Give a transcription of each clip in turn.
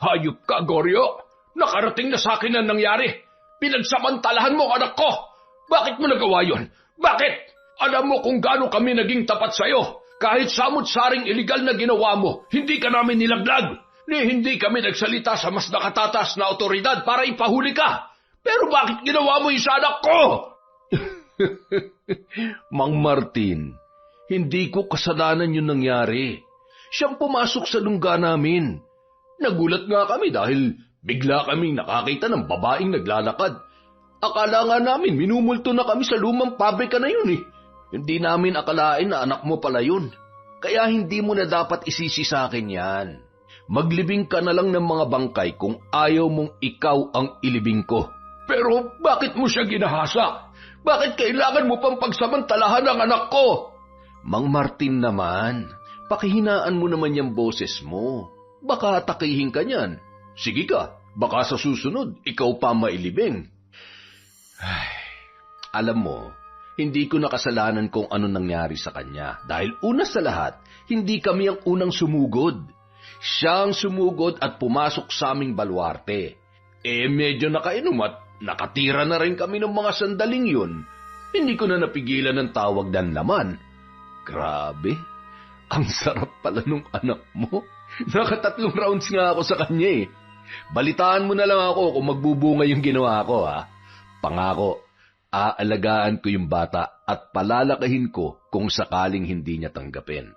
Hayop ka, Goryo! Nakarating na sa akin ang nangyari. Pinagsamantalahan mo ang anak ko. Bakit mo nagawa yun? Bakit? Alam mo kung gaano kami naging tapat sa'yo. Kahit samut-saring iligal na ginawa mo, hindi ka namin nilaglag. Hindi kami nagsalita sa mas nakatatas na otoridad para ipahuli ka. Pero bakit ginawa mo yung sa anak ko? Mang Martin, hindi ko kasalanan yung nangyari. Siyang pumasok sa lungga namin. Nagulat nga kami dahil bigla kaming nakakita ng babaeng naglalakad. Akala nga namin minumulto na kami sa lumang pabrika na yun eh. Hindi namin akalain na anak mo pala yun. Kaya hindi mo na dapat isisi sa akin yan. Maglibing ka na lang ng mga bangkay kung ayaw mong ikaw ang ilibing ko. Pero bakit mo siya ginahasa? Bakit kailangan mo pang pagsamantalahan ang anak ko? Mang Martin naman, pakihinaan mo naman yung boses mo. Baka atakihin ka niyan. Sige ka, baka sa susunod, ikaw pa mailibing. Ay, alam mo, hindi ko nakasalanan kung ano nangyari sa kanya. Dahil una sa lahat, hindi kami ang unang sumugod. Siya ang sumugod at pumasok sa aming baluarte. Medyo nakainom at nakatira na rin kami ng mga sandaling yun. Hindi ko na napigilan ng tawag dan laman. Grabe, ang sarap pala nung anak mo. Nakatatlong rounds nga ako sa kanya eh. Balitaan mo na lang ako kung magbubunga yung ginawa ko ha. Pangako, aalagaan ko yung bata at palalakahin ko kung sakaling hindi niya tanggapin.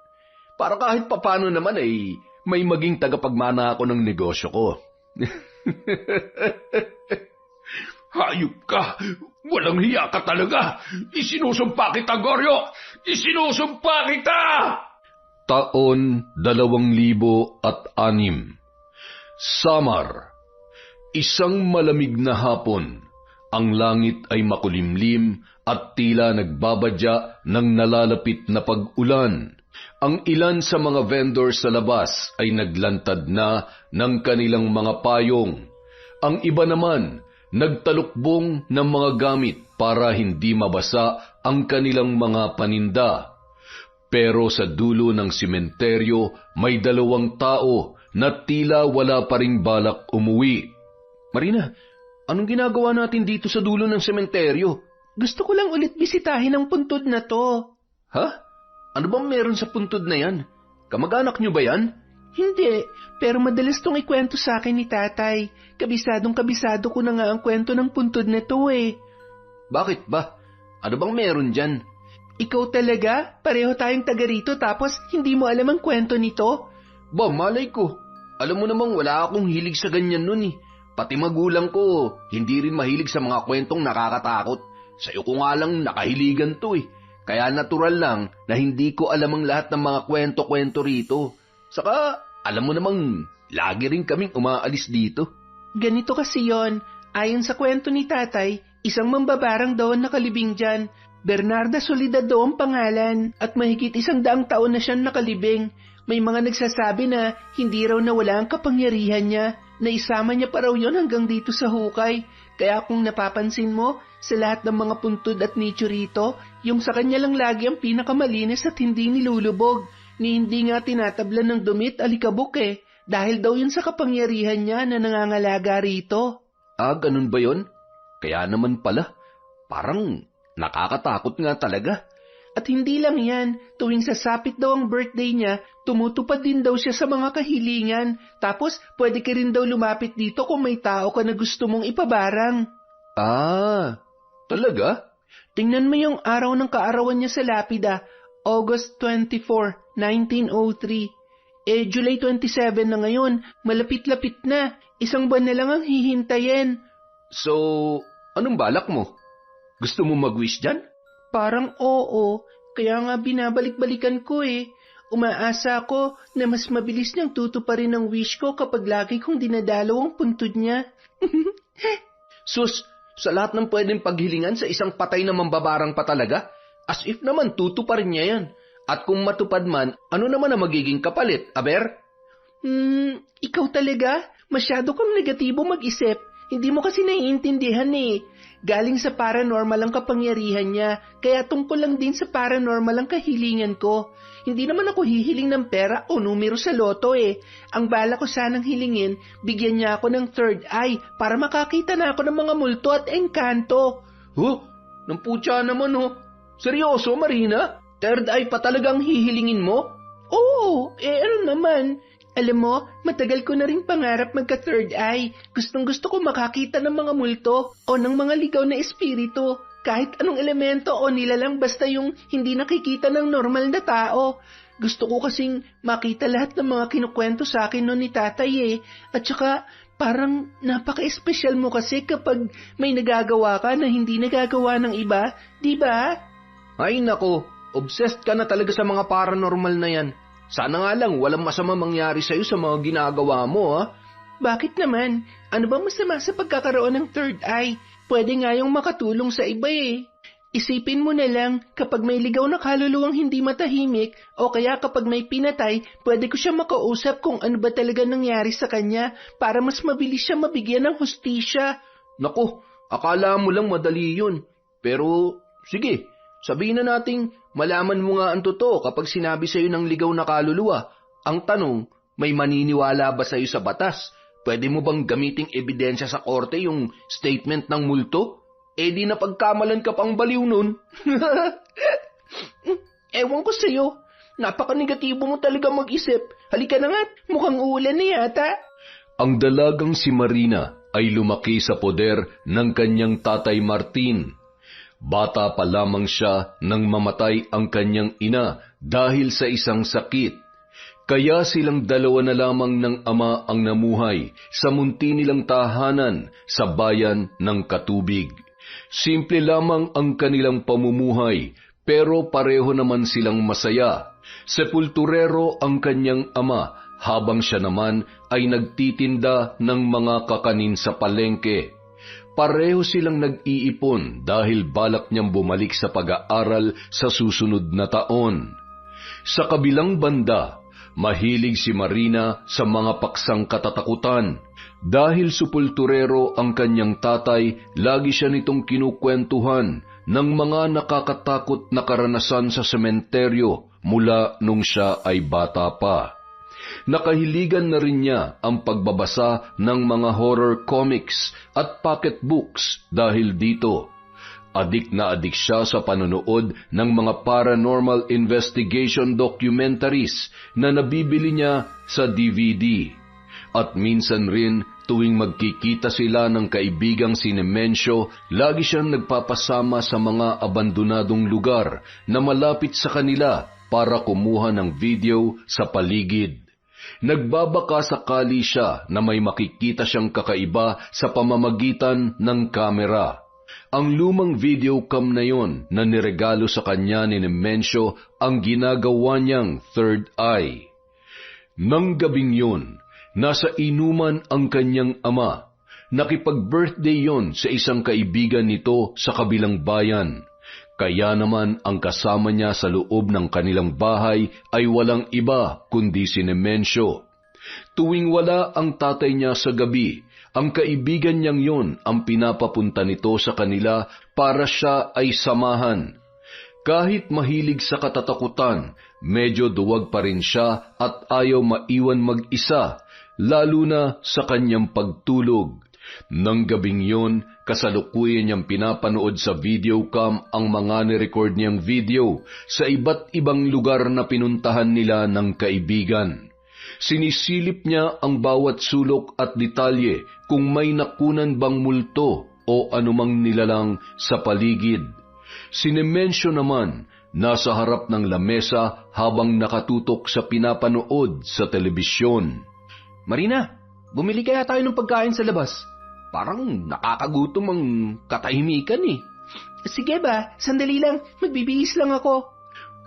Para kahit papano naman ay may maging tagapagmana ako ng negosyo ko. Hayop ka! Walang hiya ka talaga! Isinusumpa kita, Goryo! Isinusumpa kita! Taon 2006. Samar. Isang malamig na hapon. Ang langit ay makulimlim at tila nagbabadya ng nalalapit na pag-ulan. Ang ilan sa mga vendor sa labas ay naglantad na ng kanilang mga payong. Ang iba naman, nagtalukbong ng mga gamit para hindi mabasa ang kanilang mga paninda. Pero sa dulo ng sementeryo, may 2 tao na tila wala pa ring balak umuwi. Marina, anong ginagawa natin dito sa dulo ng sementeryo? Gusto ko lang ulit bisitahin ang puntod na to. Ha? Ano bang meron sa puntod na yan? Kamag-anak nyo ba yan? Hindi, pero madalas tong ikwento sa akin ni tatay. Kabisadong-kabisado ko na nga ang kwento ng puntod na to eh. Bakit ba? Ano bang meron dyan? Ikaw talaga? Pareho tayong taga rito tapos hindi mo alam ang kwento nito? Ba, malay ko. Alam mo namang wala akong hilig sa ganyan nun eh. Pati magulang ko, hindi rin mahilig sa mga kwentong nakakatakot. Sa'yo ko nga lang nakahiligan to eh. Kaya natural lang na hindi ko alam ang lahat ng mga kwento-kwento rito. Saka, alam mo namang, lagi rin kaming umaalis dito. Ganito kasi yon. Ayon sa kwento ni tatay, isang mambabarang daw ang nakalibing dyan. Bernarda Soledad ang pangalan at mahigit 100 taon na siyang nakalibing. May mga nagsasabi na hindi raw nawala ang kapangyarihan niya, na isama niya pa raw yon hanggang dito sa hukay. Kaya kung napapansin mo, sa lahat ng mga puntod at nicho rito, yung sa kanya lang lagi ang pinakamalinis at hindi nilulubog, ni hindi nga tinatablan ng dumit alikabok eh, dahil daw yun sa kapangyarihan niya na nangangalaga rito. Ah, ganun ba yun? Kaya naman pala, parang nakakatakot nga talaga. At hindi lang yan, tuwing sasapit daw ang birthday niya, tumutupad din daw siya sa mga kahilingan. Tapos, pwede ka rin daw lumapit dito kung may tao ka na gusto mong ipabarang. Ah, talaga? Tingnan mo yung araw ng kaarawan niya sa lapida, August 24, 1903. July 27 na ngayon, malapit-lapit na. 1 buwan na lang ang hihintayin. So, anong balak mo? Gusto mo mag-wish dyan? Parang oo, kaya nga binabalik-balikan ko eh. Umaasa ako na mas mabilis niyang tutuparin ang wish ko kapag lagi kong dinadalaw ang puntod niya. Sus, sa lahat ng pwedeng paghilingan sa isang patay na mambabarang pa talaga? As if naman tutuparin niya yan. At kung matupad man, ano naman ang magiging kapalit, aber? Ikaw talaga? Masyado kang negatibo mag-isip. Hindi mo kasi naiintindihan eh. Galing sa paranormal ang kapangyarihan niya, kaya tungkol lang din sa paranormal ang kahilingan ko. Hindi naman ako hihiling ng pera o numero sa loto eh. Ang bala ko sanang hilingin, bigyan niya ako ng third eye para makakita na ako ng mga multo at engkanto. Huh? Nang putya naman ho. Seryoso, Marina? Third eye pa talagang hihilingin mo? Oo, ano naman. Alam mo, matagal ko na rin pangarap magka-third eye. Gustong-gusto ko makakita ng mga multo o ng mga ligaw na espiritu. Kahit anong elemento o nilalang basta yung hindi nakikita ng normal na tao. Gusto ko kasing makita lahat ng mga kinukwento sa akin noon ni tatay eh. At saka parang napaka-espesyal mo kasi kapag may nagagawa ka na hindi nagagawa ng iba, di ba? Ay nako, obsessed ka na talaga sa mga paranormal na yan. Sana nga lang walang masama mangyari sa'yo sa mga ginagawa mo, ha? Bakit naman? Ano bang masama sa pagkakaroon ng third eye? Pwede nga yung makatulong sa iba eh. Isipin mo na lang, kapag may ligaw na kaluluwang hindi matahimik, o kaya kapag may pinatay, pwede ko siya makausap kung ano ba talaga nangyari sa kanya para mas mabilis siya mabigyan ng hustisya. Naku, akala mo lang madali yun. Pero, sige, sabihin na nating malaman mo nga ang totoo kapag sinabi sa'yo ng ligaw na kaluluwa. Ang tanong, may maniniwala ba sa'yo sa batas? Pwede mo bang gamiting ebidensya sa korte yung statement ng multo? Eh di na pagkamalan ka pang baliw nun. Ewan ko sa'yo. Napaka-negatibo mo talaga mag-isip. Halika na nga, mukhang uulan na yata. Ang dalagang si Marina ay lumaki sa poder ng kanyang tatay Martin. Bata pa lamang siya nang mamatay ang kanyang ina dahil sa isang sakit. Kaya silang dalawa na lamang ng ama ang namuhay sa munti nilang tahanan sa bayan ng Katubig. Simple lamang ang kanilang pamumuhay, pero pareho naman silang masaya. Sepulturero ang kanyang ama, habang siya naman ay nagtitinda ng mga kakanin sa palengke. Pareho silang nag-iipon dahil balak niyang bumalik sa pag-aaral sa susunod na taon. Sa kabilang banda, mahilig si Marina sa mga paksang katatakutan. Dahil sepulturero ang kanyang tatay, lagi siya nitong kinukwentuhan ng mga nakakatakot na karanasan sa sementeryo mula nung siya ay bata pa. Nakahiligan na rin niya ang pagbabasa ng mga horror comics at pocketbooks dahil dito. Adik na adik siya sa panonood ng mga paranormal investigation documentaries na nabibili niya sa DVD. At minsan rin tuwing magkikita sila ng kaibigang si Nemensyo, lagi siyang nagpapasama sa mga abandonadong lugar na malapit sa kanila para kumuha ng video sa paligid. Nagbabaka sakali siya na may makikita siyang kakaiba sa pamamagitan ng kamera. Ang lumang videocam na yon na niregalo sa kanya ni Nemensyo ang ginagawa niyang third eye. Nang gabing yun, nasa inuman ang kanyang ama. Nakipag-birthday yon sa isang kaibigan nito sa kabilang bayan. Kaya naman ang kasama niya sa loob ng kanilang bahay ay walang iba kundi si Nemensyo. Tuwing wala ang tatay niya sa gabi, ang kaibigan niyang yon ang pinapapunta nito sa kanila para siya ay samahan. Kahit mahilig sa katatakutan, medyo duwag pa rin siya at ayaw maiwan mag-isa, lalo na sa kanyang pagtulog. Nang gabing yon, kasalukuyan niyang pinapanood sa videocam ang mga nirecord niyang video sa iba't ibang lugar na pinuntahan nila ng kaibigan. Sinisilip niya ang bawat sulok at detalye kung may nakunan bang multo o anumang nilalang sa paligid. Si Nemensyo naman, nasa harap ng lamesa habang nakatutok sa pinapanood sa telebisyon. Marina, bumili kaya tayo ng pagkain sa labas. Parang nakakagutom ang katahimikan eh. Sige ba, sandali lang, magbibihis lang ako.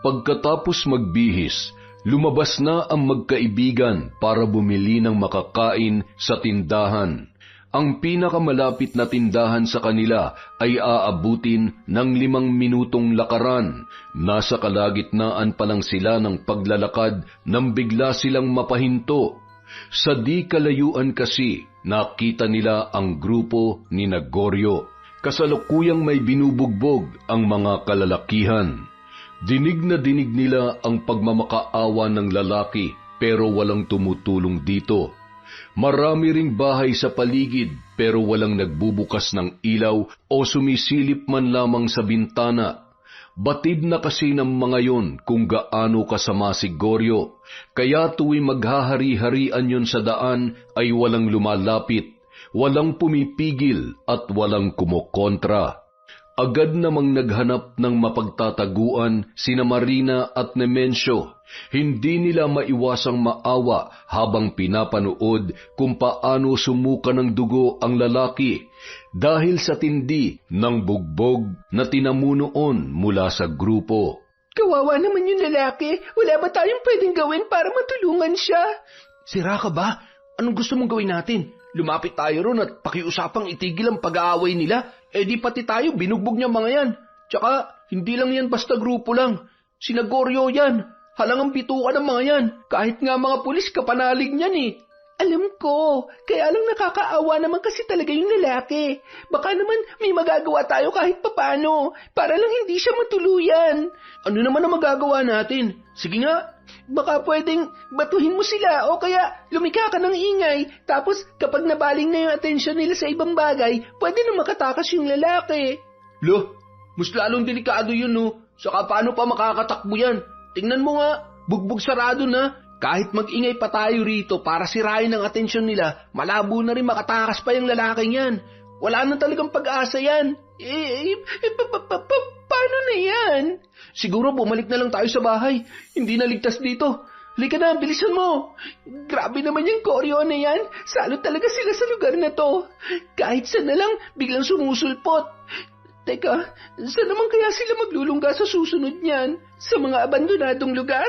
Pagkatapos magbihis, lumabas na ang magkaibigan para bumili ng makakain sa tindahan. Ang pinakamalapit na tindahan sa kanila ay aabutin ng 5 minutong lakaran. Nasa kalagitnaan pa lang sila ng paglalakad nang bigla silang mapahinto. Sa di kalayuan kasi, nakita nila ang grupo ni Goryo. Kasalukuyang may binubugbog ang mga kalalakihan. Dinig na dinig nila ang pagmamakaawa ng lalaki pero walang tumutulong dito. Marami ring bahay sa paligid pero walang nagbubukas ng ilaw o sumisilip man lamang sa bintana. Batid na kasi ng mga yon kung gaano kasama si Goryo, kaya tuwing maghahari-harian yon sa daan ay walang lumalapit, walang pumipigil at walang kumokontra. Agad namang naghanap ng mapagtataguan sina Marina at Nemensyo. Hindi nila maiwasang maawa habang pinapanood kung paano sumuka ng dugo ang lalaki dahil sa tindi ng bugbog na tinamunoon mula sa grupo. Kawawa naman yung lalaki. Wala ba tayong pwedeng gawin para matulungan siya? Sira ka ba? Anong gusto mong gawin natin? Lumapit tayo ron at pakiusapang itigil ang pag-aaway nila. Di pati tayo binugbog niya mga yan. Tsaka hindi lang yan basta grupo lang. Sina Goryo yan. Halangang bituka ng mga yan. Kahit nga mga pulis kapanalig niyan eh. Alam ko, kaya lang nakakaawa naman kasi talaga yung lalaki. Baka naman may magagawa tayo kahit papano, para lang hindi siya matuluyan. Ano naman ang magagawa natin? Sige nga. Baka pwedeng batuhin mo sila o kaya lumika ka ng ingay. Tapos kapag nabaling na yung atensyon nila sa ibang bagay, pwede na makatakas yung lalaki. Mas lalong delikado yun no. Saka paano pa makakatakbo yan? Tingnan mo nga, bugbog sarado na. Kahit mag-ingay pa tayo rito para sirain ang atensyon nila, malabo na rin makatakas pa yung lalaking yan. Wala na talagang pag-asa yan. Paano na yan? Siguro bumalik na lang tayo sa bahay. Hindi na ligtas dito. Halika na, bilisan mo. Grabe naman yung Goryo na yan. Salot talaga sila sa lugar na to. Kahit saan na lang, biglang sumusulpot. Teka, saan naman kaya sila maglulungga sa susunod niyan? Sa mga abandonadong lugar?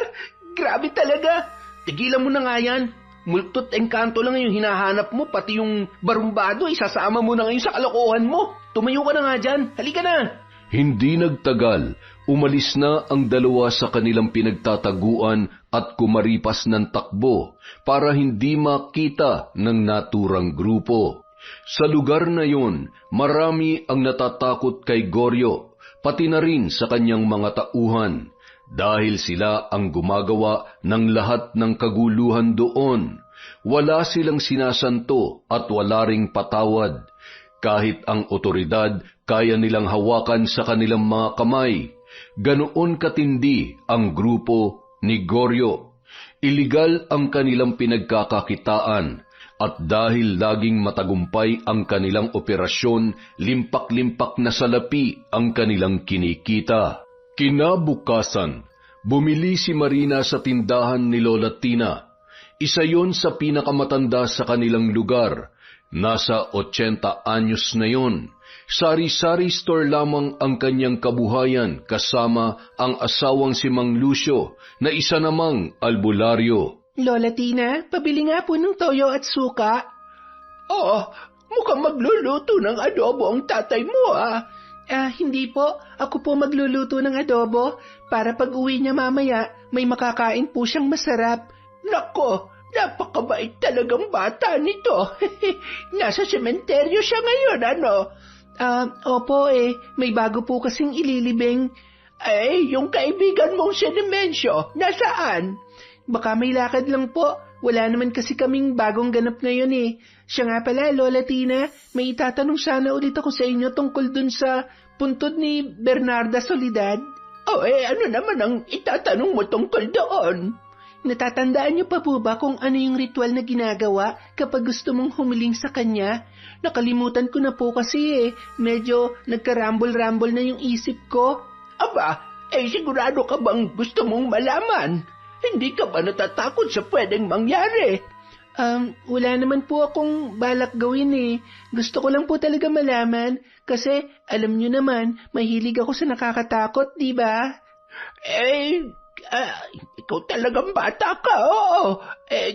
Grabe talaga. Tigilan mo na nga yan. Multot engkanto lang yung hinahanap mo, pati yung barumbado, isasama mo na ngayon sa kalokohan mo. Tumayo ka na nga dyan. Halika na. Hindi nagtagal. Umalis na ang dalawa sa kanilang pinagtataguan at kumaripas ng takbo para hindi makita ng naturang grupo. Sa lugar na yon, marami ang natatakot kay Goryo, pati na rin sa kanyang mga tauhan, dahil sila ang gumagawa ng lahat ng kaguluhan doon. Wala silang sinasanto at wala ring patawad. Kahit ang otoridad kaya nilang hawakan sa kanilang mga kamay. Ganoon katindi ang grupo ni Goryo. Iligal ang kanilang pinagkakakitaan at dahil laging matagumpay ang kanilang operasyon, limpak-limpak na salapi ang kanilang kinikita. Kinabukasan, bumili si Marina sa tindahan ni Lola Tina. Isa yon sa pinakamatanda sa kanilang lugar. Nasa 80 anyos na yon. Sari-sari store lamang ang kanyang kabuhayan kasama ang asawang si Mang Lucio na isa namang albularyo. Lola Tina, pabili nga po ng toyo at suka. Mukhang magluluto ng adobo ang tatay mo Hindi po. Ako po magluluto ng adobo para pag-uwi niya mamaya may makakain po siyang masarap. Nako, napakabait talagang bata nito. Nasa sementeryo siya ngayon, ano? Opo may bago po kasing ililibing. Yung kaibigan mong si Nemensyo, nasaan? Baka may lakad lang po. Wala naman kasi kaming bagong ganap ngayon Siya nga pala, Lola Tina, may itatanong sana ulit ako sa inyo tungkol dun sa puntod ni Bernarda Soledad. Ano naman ang itatanong mo tungkol doon? Natatandaan niyo pa po ba kung ano yung ritual na ginagawa kapag gusto mong humiling sa kanya? Nakalimutan ko na po kasi medyo nagkarambol-rambol na yung isip ko. Aba, sigurado ka bang gusto mong malaman? Hindi ka ba natatakot sa pwedeng mangyari? Wala naman po akong balak gawin Gusto ko lang po talaga malaman kasi alam niyo naman, mahilig ako sa nakakatakot, di ba? Ikaw talagang bata ka, oo.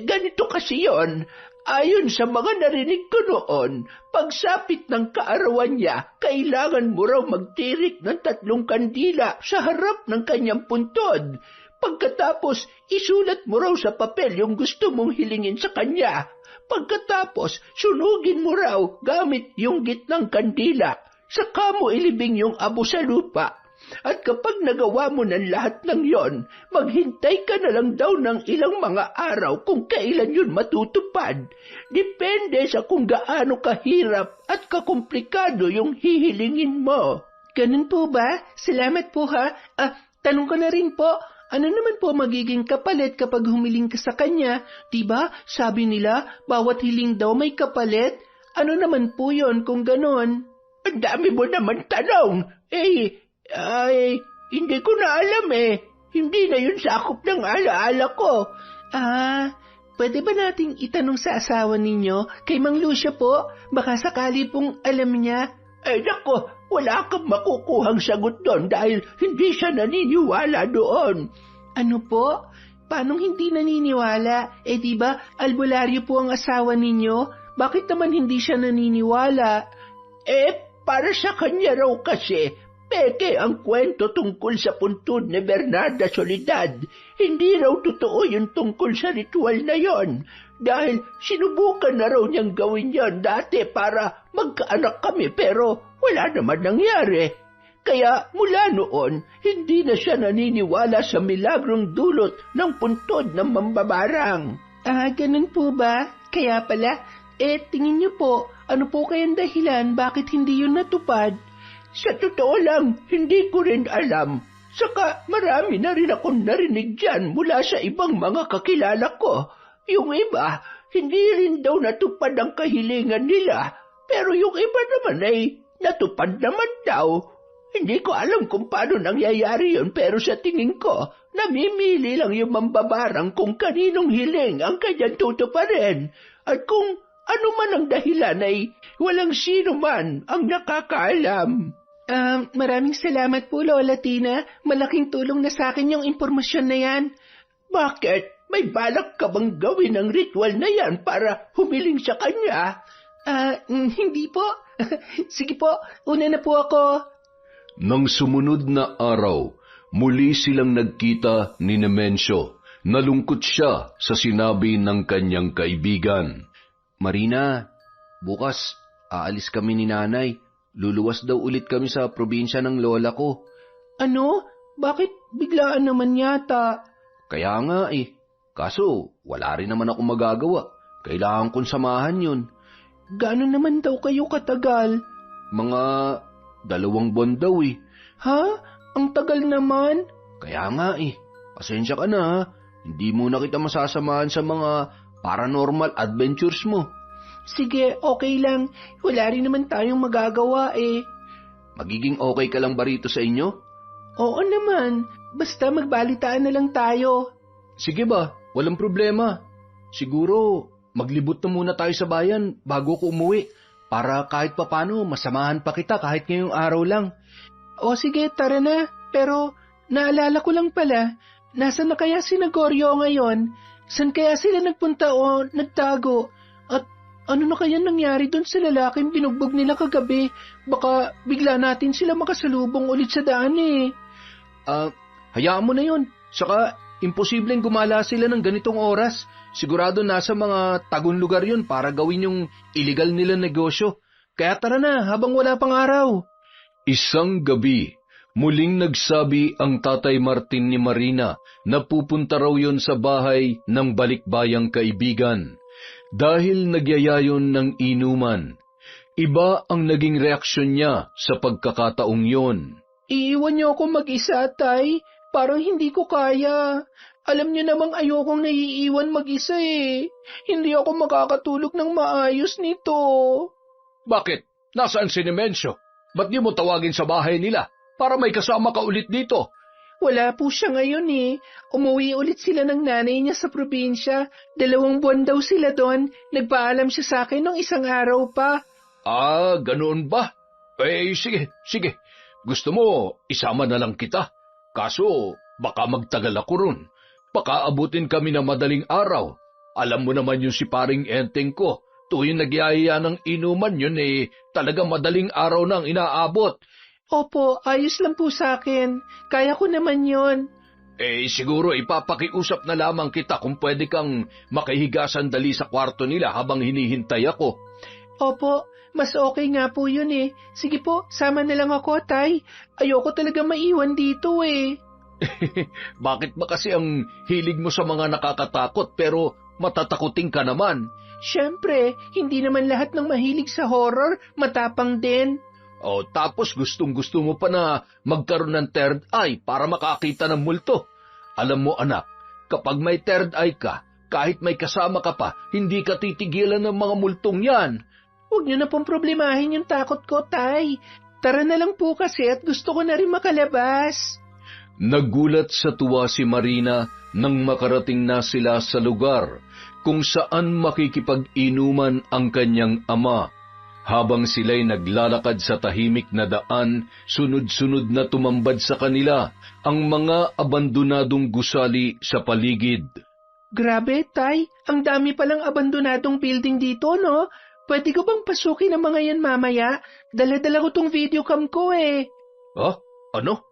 Ganito kasi yon. Ayon sa mga narinig ko noon, pagsapit ng kaarawan niya, kailangan mo raw magtirik ng 3 kandila sa harap ng kanyang puntod Pagkatapos, isulat mo raw sa papel yung gusto mong hilingin sa kanya. Pagkatapos, sunugin mo raw gamit yung gitnang kandila. Saka mo ilibing yung abo sa lupa. At kapag nagawa mo ng lahat ng yon, maghintay ka na lang daw ng ilang mga araw kung kailan yun matutupad. Depende sa kung gaano kahirap at kakomplikado yung hihilingin mo. Ganun po ba? Salamat po ha. Tanong ko na rin po, ano naman po magiging kapalit kapag humiling ka sa kanya? Diba, sabi nila, bawat hiling daw may kapalit? Ano naman po yon kung ganon? Ang dami mo naman tanong. Hindi ko na alam eh. Hindi na yun sakop ng alaala ko. Pwede ba nating itanong sa asawa ninyo, kay Mang Lucia po? Baka sakali pong alam niya. Nako, wala kang makukuhang sagot doon dahil hindi siya naniniwala doon. Ano po? Paanong hindi naniniwala? Diba, albularyo po ang asawa ninyo? Bakit naman hindi siya naniniwala? Para sa kanya raw kasi, peke ang kwento tungkol sa puntod ni Bernarda Soledad. Hindi raw totoo yung tungkol sa ritual na yon. Dahil sinubukan na raw niyang gawin yon dati para magkaanak kami pero wala naman nangyari. Kaya mula noon, hindi na siya naniniwala sa milagrong dulot ng puntod ng mambabarang. Ganun po ba? Kaya pala, tingin niyo po, ano po kayang dahilan bakit hindi yun natupad? Sa totoo lang, hindi ko rin alam. Saka marami na rin akong narinig dyan mula sa ibang mga kakilala ko. Yung iba, hindi rin daw natupad ang kahilingan nila. Pero yung iba naman ay natupad naman daw. Hindi ko alam kung paano nangyayari yun pero sa tingin ko, namimili lang yung mambabarang kung kaninong hiling ang kanyang tutuparin. At kung ano man ang dahilan ay walang sino man ang nakakaalam. Maraming salamat po, Lola Tina. Malaking tulong na sa akin yung impormasyon na yan. Bakit? May balak ka bang gawin ang ritual na yan para humiling sa kanya? Hindi po. Sige po, una na po ako. Nang sumunod na araw, muli silang nagkita ni Nemensio. Nalungkot siya sa sinabi ng kanyang kaibigan. Marina, bukas aalis kami ni nanay. Luluwas daw ulit kami sa probinsya ng lola ko. Ano? Bakit biglaan naman yata? Kaya nga Kaso wala rin naman ako magagawa. Kailangan kong samahan yun. Gaano naman daw kayo katagal? Mga 2 buwan daw Ha? Ang tagal naman? Kaya nga Pasensya ka na Hindi mo na kita masasamahan sa mga paranormal adventures mo. Sige, okay lang. Wala rin naman tayong magagawa Magiging okay ka lang ba rito sa inyo? Oo naman. Basta magbalitaan na lang tayo. Sige ba, walang problema. Siguro, maglibot na muna tayo sa bayan bago ko umuwi. Para kahit papano, masamahan pa kita kahit ngayong araw lang. O sige, tara na. Pero, naalala ko lang pala, nasa na kaya si Gregorio ngayon? San kaya sila nagpunta o nagtago? At ano na kaya nangyari doon sa lalaking binugbog nila kagabi? Baka bigla natin sila makasalubong ulit sa daan Hayaan mo na yun. Saka, imposibleng gumala sila ng ganitong oras. Sigurado nasa mga tagong lugar yun para gawin yung illegal nila negosyo. Kaya tara na habang wala pang araw. Isang gabi, muling nagsabi ang Tatay Martin ni Marina na pupunta raw yon sa bahay ng balikbayang kaibigan dahil nagyayayon ng inuman. Iba ang naging reaksyon niya sa pagkakataong yon. Iiwan niyo ako mag-isa, Tay. Parang hindi ko kaya. Alam niyo namang ayokong naiiwan mag-isa Hindi ako makakatulog ng maayos nito. Bakit? Nasaan si Nemensio? Ba't di mo tawagin sa bahay nila para may kasama ka ulit dito? Wala po siya ngayon Umuwi ulit sila ng nanay niya sa probinsya. 2 buwan daw sila doon. Nagpaalam siya sa akin nung 1 araw pa. Ganoon ba? Sige. Gusto mo, isama na lang kita. Kaso, baka magtagal ako ron. Baka abutin kami na madaling araw. Alam mo naman yung si paring Enteng ko. Tuwing nagyayaya ng inuman yun talaga madaling araw nang inaabot. Opo, ayos lang po sa akin. Kaya ko naman yon. Siguro ipapakiusap na lamang kita kung pwede kang makihiga sandali sa kwarto nila habang hinihintay ako. Opo, mas okay nga po yun eh. Sige po, sama na lang ako, Tay. Ayoko talaga maiwan dito eh. Bakit ba kasi ang hilig mo sa mga nakakatakot pero matatakutin ka naman? Siyempre, hindi naman lahat ng mahilig sa horror matapang din. Tapos gustong-gusto mo pa na magkaroon ng third eye para makakita ng multo. Alam mo anak, kapag may third eye ka, kahit may kasama ka pa, hindi ka titigilan ng mga multong yan. Huwag niyo na pong problemahin yung takot ko, Tay. Tara na lang po kasi at gusto ko na rin makalabas. Nagulat sa tuwa si Marina nang makarating na sila sa lugar kung saan makikipag-inuman ang kanyang ama. Habang sila'y naglalakad sa tahimik na daan, sunod-sunod na tumambad sa kanila ang mga abandonadong gusali sa paligid. Grabe, Tay. Ang dami palang abandonadong building dito, no? Pwede ko bang pasukin ang mga yan mamaya? Dala-dala ko tong videocam ko eh. Ano?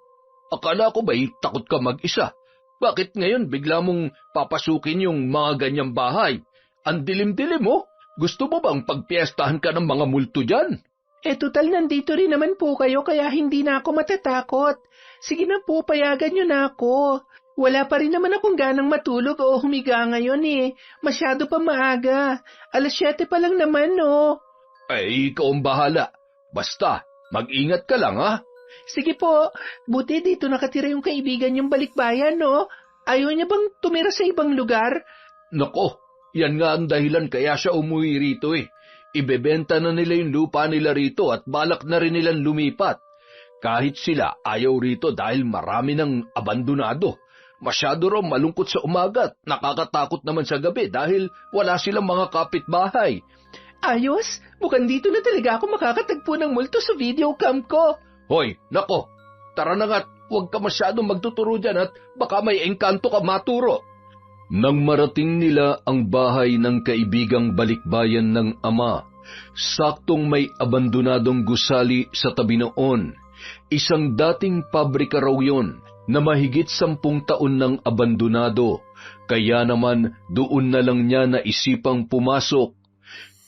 Akala ko ba'y takot ka mag-isa? Bakit ngayon bigla mong papasukin yung mga ganyang bahay? Ang dilim-dilim mo. Gusto mo bang pagpiestahan ka ng mga multo dyan? Total nandito rin naman po kayo kaya hindi na ako matatakot. Sige na po, payagan nyo na ako. Wala pa rin naman akong ganang matulog o humiga ngayon eh. Masyado pa maaga. 7:00 pa lang naman, no? Ikaw ang bahala. Basta, mag-ingat ka lang, ha? Sige po, buti dito nakatira yung kaibigan yung balikbayan, no? Ayaw niya bang tumira sa ibang lugar? Nako, yan nga ang dahilan kaya siya umuwi rito eh. Ibebenta na nila yung lupa nila rito at balak na rin nilang lumipat. Kahit sila ayaw rito dahil marami ng abandonado. Masyado raw malungkot sa umaga at nakakatakot naman sa gabi dahil wala silang mga kapitbahay. Ayos, mukhang dito na talaga ako makakatagpo ng multo sa videocam ko. Hoy, nako, tara na nga't huwag ka masyadong magtuturo dyan at baka may engkanto ka maturo. Nang marating nila ang bahay ng kaibigang balikbayan ng ama, saktong may abandonadong gusali sa tabi noon. Isang dating pabrika raw yun na mahigit 10 taon ng abandonado, kaya naman doon na lang niya naisipang pumasok.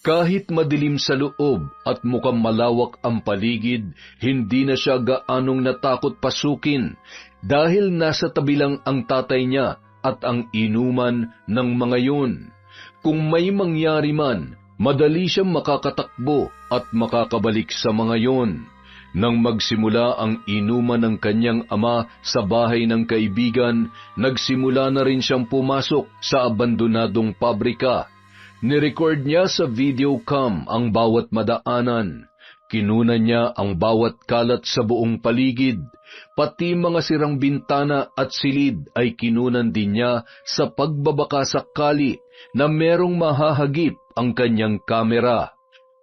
Kahit madilim sa loob at mukhang malawak ang paligid, hindi na siya gaanong natakot pasukin dahil nasa tabi lang ang tatay niya at ang inuman ng mga yun. Kung may mangyari man, madali siyang makakatakbo at makakabalik sa mga yun. Nang magsimula ang inuman ng kanyang ama sa bahay ng kaibigan, nagsimula na rin siyang pumasok sa abandonadong pabrika. Nirecord niya sa videocam ang bawat madaanan. Kinunan niya ang bawat kalat sa buong paligid. Pati mga sirang bintana at silid ay kinunan din niya sa pagbabaka sakali na merong mahahagip ang kanyang kamera.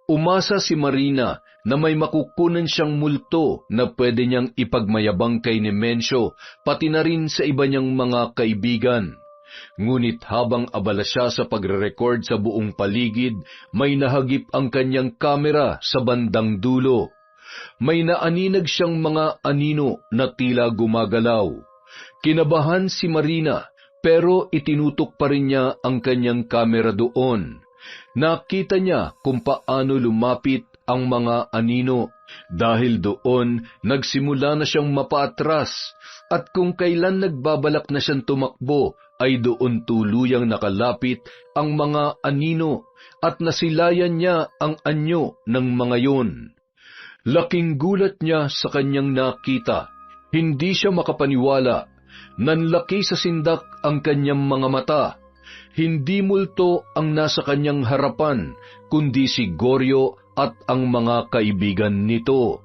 Umasa si Marina na may makukunan siyang multo na pwede niyang ipagmayabang kay Nemensyo, pati na rin sa iba niyang mga kaibigan. Ngunit habang abala siya sa pagre-record sa buong paligid, may nahagip ang kanyang kamera sa bandang dulo. May naaninag siyang mga anino na tila gumagalaw. Kinabahan si Marina, pero itinutok pa rin niya ang kanyang kamera doon. Nakita niya kung paano lumapit ang mga anino. Dahil doon, nagsimula na siyang mapaatras at kung kailan nagbabalak na siyang tumakbo, ay doon tuluyang nakalapit ang mga anino at nasilayan niya ang anyo ng mga yon. Laking gulat niya sa kanyang nakita. Hindi siya makapaniwala. Nanlaki sa sindak ang kanyang mga mata. Hindi multo ang nasa kanyang harapan, kundi si Goryo at ang mga kaibigan nito.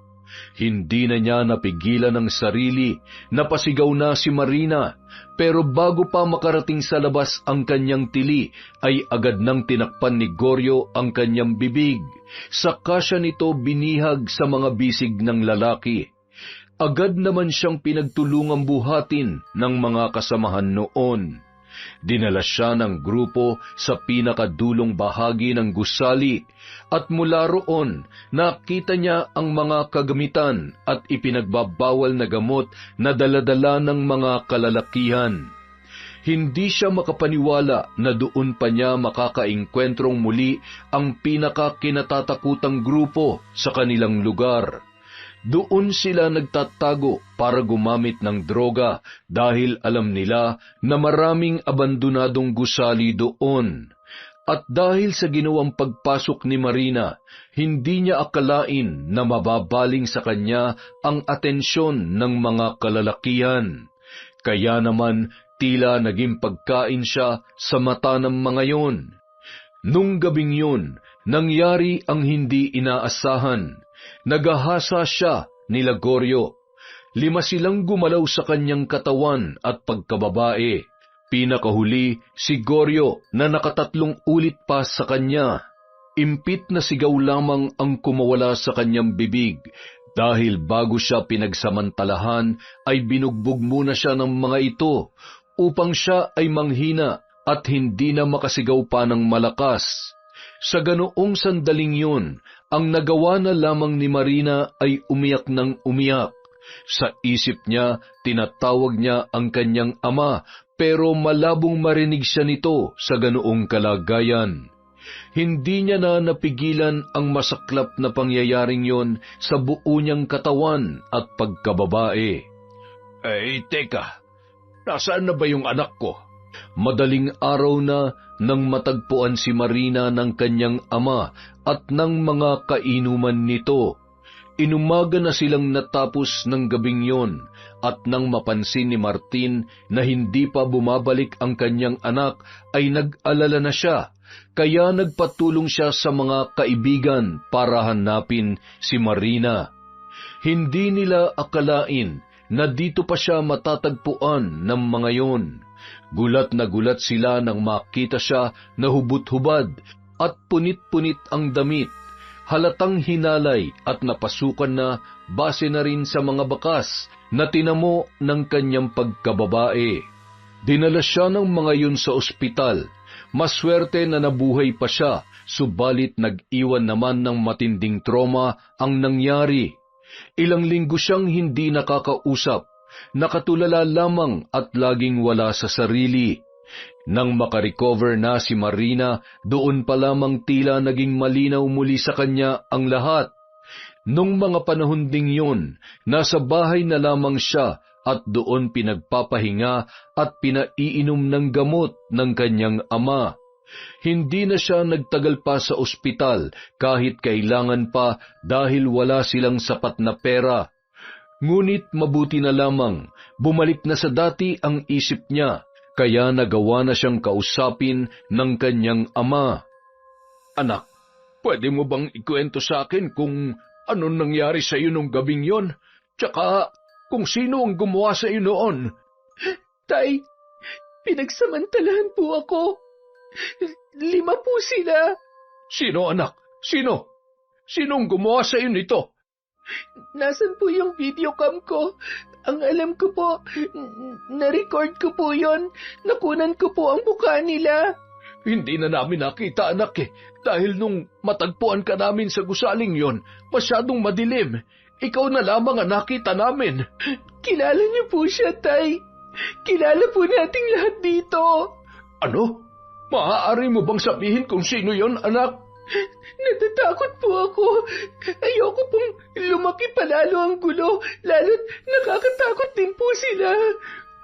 Hindi na niya napigilan ang sarili, napasigaw na si Marina, pero bago pa makarating sa labas ang kanyang tili, ay agad nang tinakpan ni Goryo ang kanyang bibig. Saka siya nito binihag sa mga bisig ng lalaki. Agad naman siyang pinagtulungang buhatin ng mga kasamahan noon. Dinala siya ng grupo sa pinakadulong bahagi ng gusali at mula roon nakita niya ang mga kagamitan at ipinagbabawal na gamot na daladala ng mga kalalakihan. Hindi siya makapaniwala na doon pa niya makakaengkwentrong muli ang pinakakinatatakutang grupo sa kanilang lugar. Doon sila nagtatago para gumamit ng droga dahil alam nila na maraming abandonadong gusali doon. At dahil sa ginawang pagpasok ni Marina, hindi niya akalain na mababaling sa kanya ang atensyon ng mga kalalakihan. Kaya naman tila naging pagkain siya sa mata ng mga yon. Nung gabing yun, nangyari ang hindi inaasahan. Nagahasa siya ni Lagorio. 5 silang gumalaw sa kanyang katawan at pagkababae. Pinakahuli si Goryo na nakatatlong ulit pa sa kanya. Impit na sigaw lamang ang kumawala sa kanyang bibig dahil bago siya pinagsamantalahan ay binugbog muna siya ng mga ito upang siya ay manghina at hindi na makasigaw pa ng malakas. Sa ganoong sandaling yun, ang nagawa na lamang ni Marina ay umiyak ng umiyak. Sa isip niya, tinatawag niya ang kanyang ama, pero malabong marinig siya nito sa ganoong kalagayan. Hindi niya na napigilan ang masaklap na pangyayaring yon sa buo niyang katawan at pagkababae. Teka, nasaan na ba yung anak ko? Madaling araw na nang matagpuan si Marina ng kanyang ama at ng mga kainuman nito. Inumaga na silang natapos ng gabing yon at nang mapansin ni Martin na hindi pa bumabalik ang kanyang anak ay nag-alala na siya, kaya nagpatulong siya sa mga kaibigan para hanapin si Marina. Hindi nila akalain na dito pa siya matatagpuan ng mga yon. Gulat na gulat sila nang makita siya na hubot-hubad at punit-punit ang damit. Halatang hinalay at napasukan na base na rin sa mga bakas na tinamo ng kanyang pagkababae. Dinala siya ng mga yun sa ospital. Maswerte na nabuhay pa siya, subalit nag-iwan naman ng matinding trauma ang nangyari. Ilang linggo siyang hindi nakakausap. Nakatulala lamang at laging wala sa sarili. Nang makarecover na si Marina, doon pa lamang tila naging malinaw muli sa kanya ang lahat. Nung mga panahon ding yun, nasa bahay na lamang siya at doon pinagpapahinga at pinaiinom ng gamot ng kanyang ama. Hindi na siya nagtagal pa sa ospital kahit kailangan pa dahil wala silang sapat na pera. Ngunit mabuti na lamang, bumalik na sa dati ang isip niya, kaya nagawa na siyang kausapin ng kanyang ama. Anak, pwede mo bang ikwento sa akin kung anong nangyari sa iyo nung gabing yon? Tsaka kung sino ang gumawa sa iyo noon? Tay, pinagsamantalahan po ako. 5 po sila. Sino, anak? Sino? Sinong gumawa sa iyo nito? Nasaan po yung videocam ko? Ang alam ko po, na-record ko po yon. Nakunan ko po ang mukha nila. Hindi na namin nakita, anak dahil nung matagpuan ka namin sa gusaling yon, masyadong madilim. Ikaw na lamang ang nakita namin. Kilala niyo po siya, Tay. Kilala po nating lahat dito. Ano? Maaari mo bang sabihin kung sino yon, anak? Natatakot po ako. Ayoko pong lumaki palalo ang gulo, lalo't nakakatakot din po sila.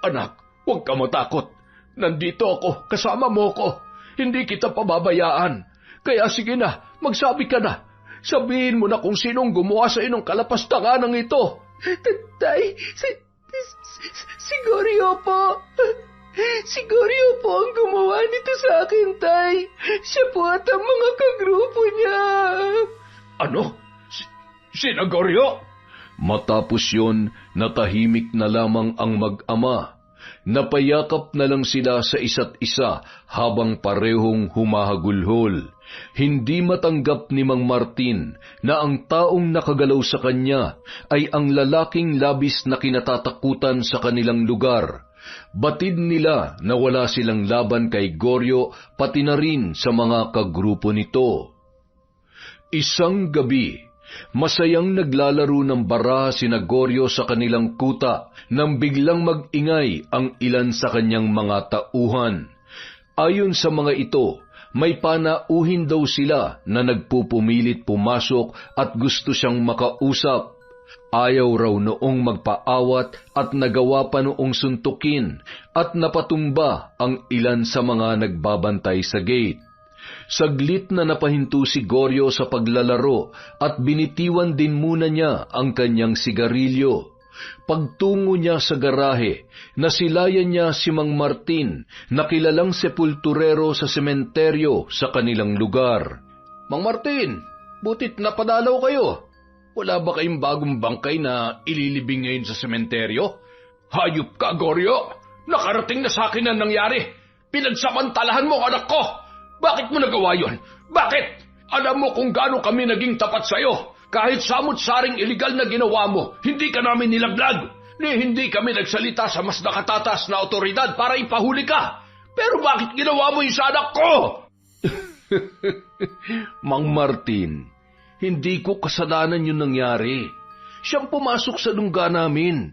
Anak, huwag ka matakot. Nandito ako, kasama mo ko. Hindi kita pababayaan. Kaya sige na, magsabi ka na. Sabihin mo na kung sinong gumawa sa inong kalapastanganang ito. Tay, si Goryo po. Si Goryo po ang gumawa nito sa akin, Tay. Siya po at ang mga kagrupo niya. Ano? Sina Goryo? Matapos yon, natahimik na lamang ang mag-ama. Napayakap na lang sila sa isa't isa habang parehong humahagulhol. Hindi matanggap ni Mang Martin na ang taong nakagalaw sa kanya ay ang lalaking labis na kinatatakutan sa kanilang lugar. Batid nila na wala silang laban kay Goryo pati na rin sa mga kagrupo nito. Isang gabi, masayang naglalaro ng baraha sina Goryo sa kanilang kuta nang biglang mag-ingay ang ilan sa kanyang mga tauhan. Ayon sa mga ito, may panauhin daw sila na nagpupumilit pumasok at gusto siyang makausap. Ayaw raw noong magpaawat at nagawa pa noong suntukin at napatumba ang ilan sa mga nagbabantay sa gate. Saglit na napahinto si Goryo sa paglalaro at binitiwan din muna niya ang kanyang sigarilyo. Pagtungo niya sa garahe, nasilayan niya si Mang Martin na kilalang sepulturero sa sementeryo sa kanilang lugar. Mang Martin, butit napadalaw kayo. Wala ba kayong bagong bangkay na ililibing ngayon sa sementeryo? Hayop ka, Goryo! Nakarating na sa akin ang nangyari. Pinagsamantalahan mo, anak ko! Bakit mo nagawa yun? Bakit? Alam mo kung gaano kami naging tapat sa'yo. Kahit samut-saring iligal na ginawa mo, hindi ka namin nilaglag. Hindi kami nagsalita sa mas nakatatas na otoridad para ipahuli ka. Pero bakit ginawa mo yung sa anak ko? Mang Martin, hindi ko kasalanan yung nangyari. Siyang pumasok sa lungga namin.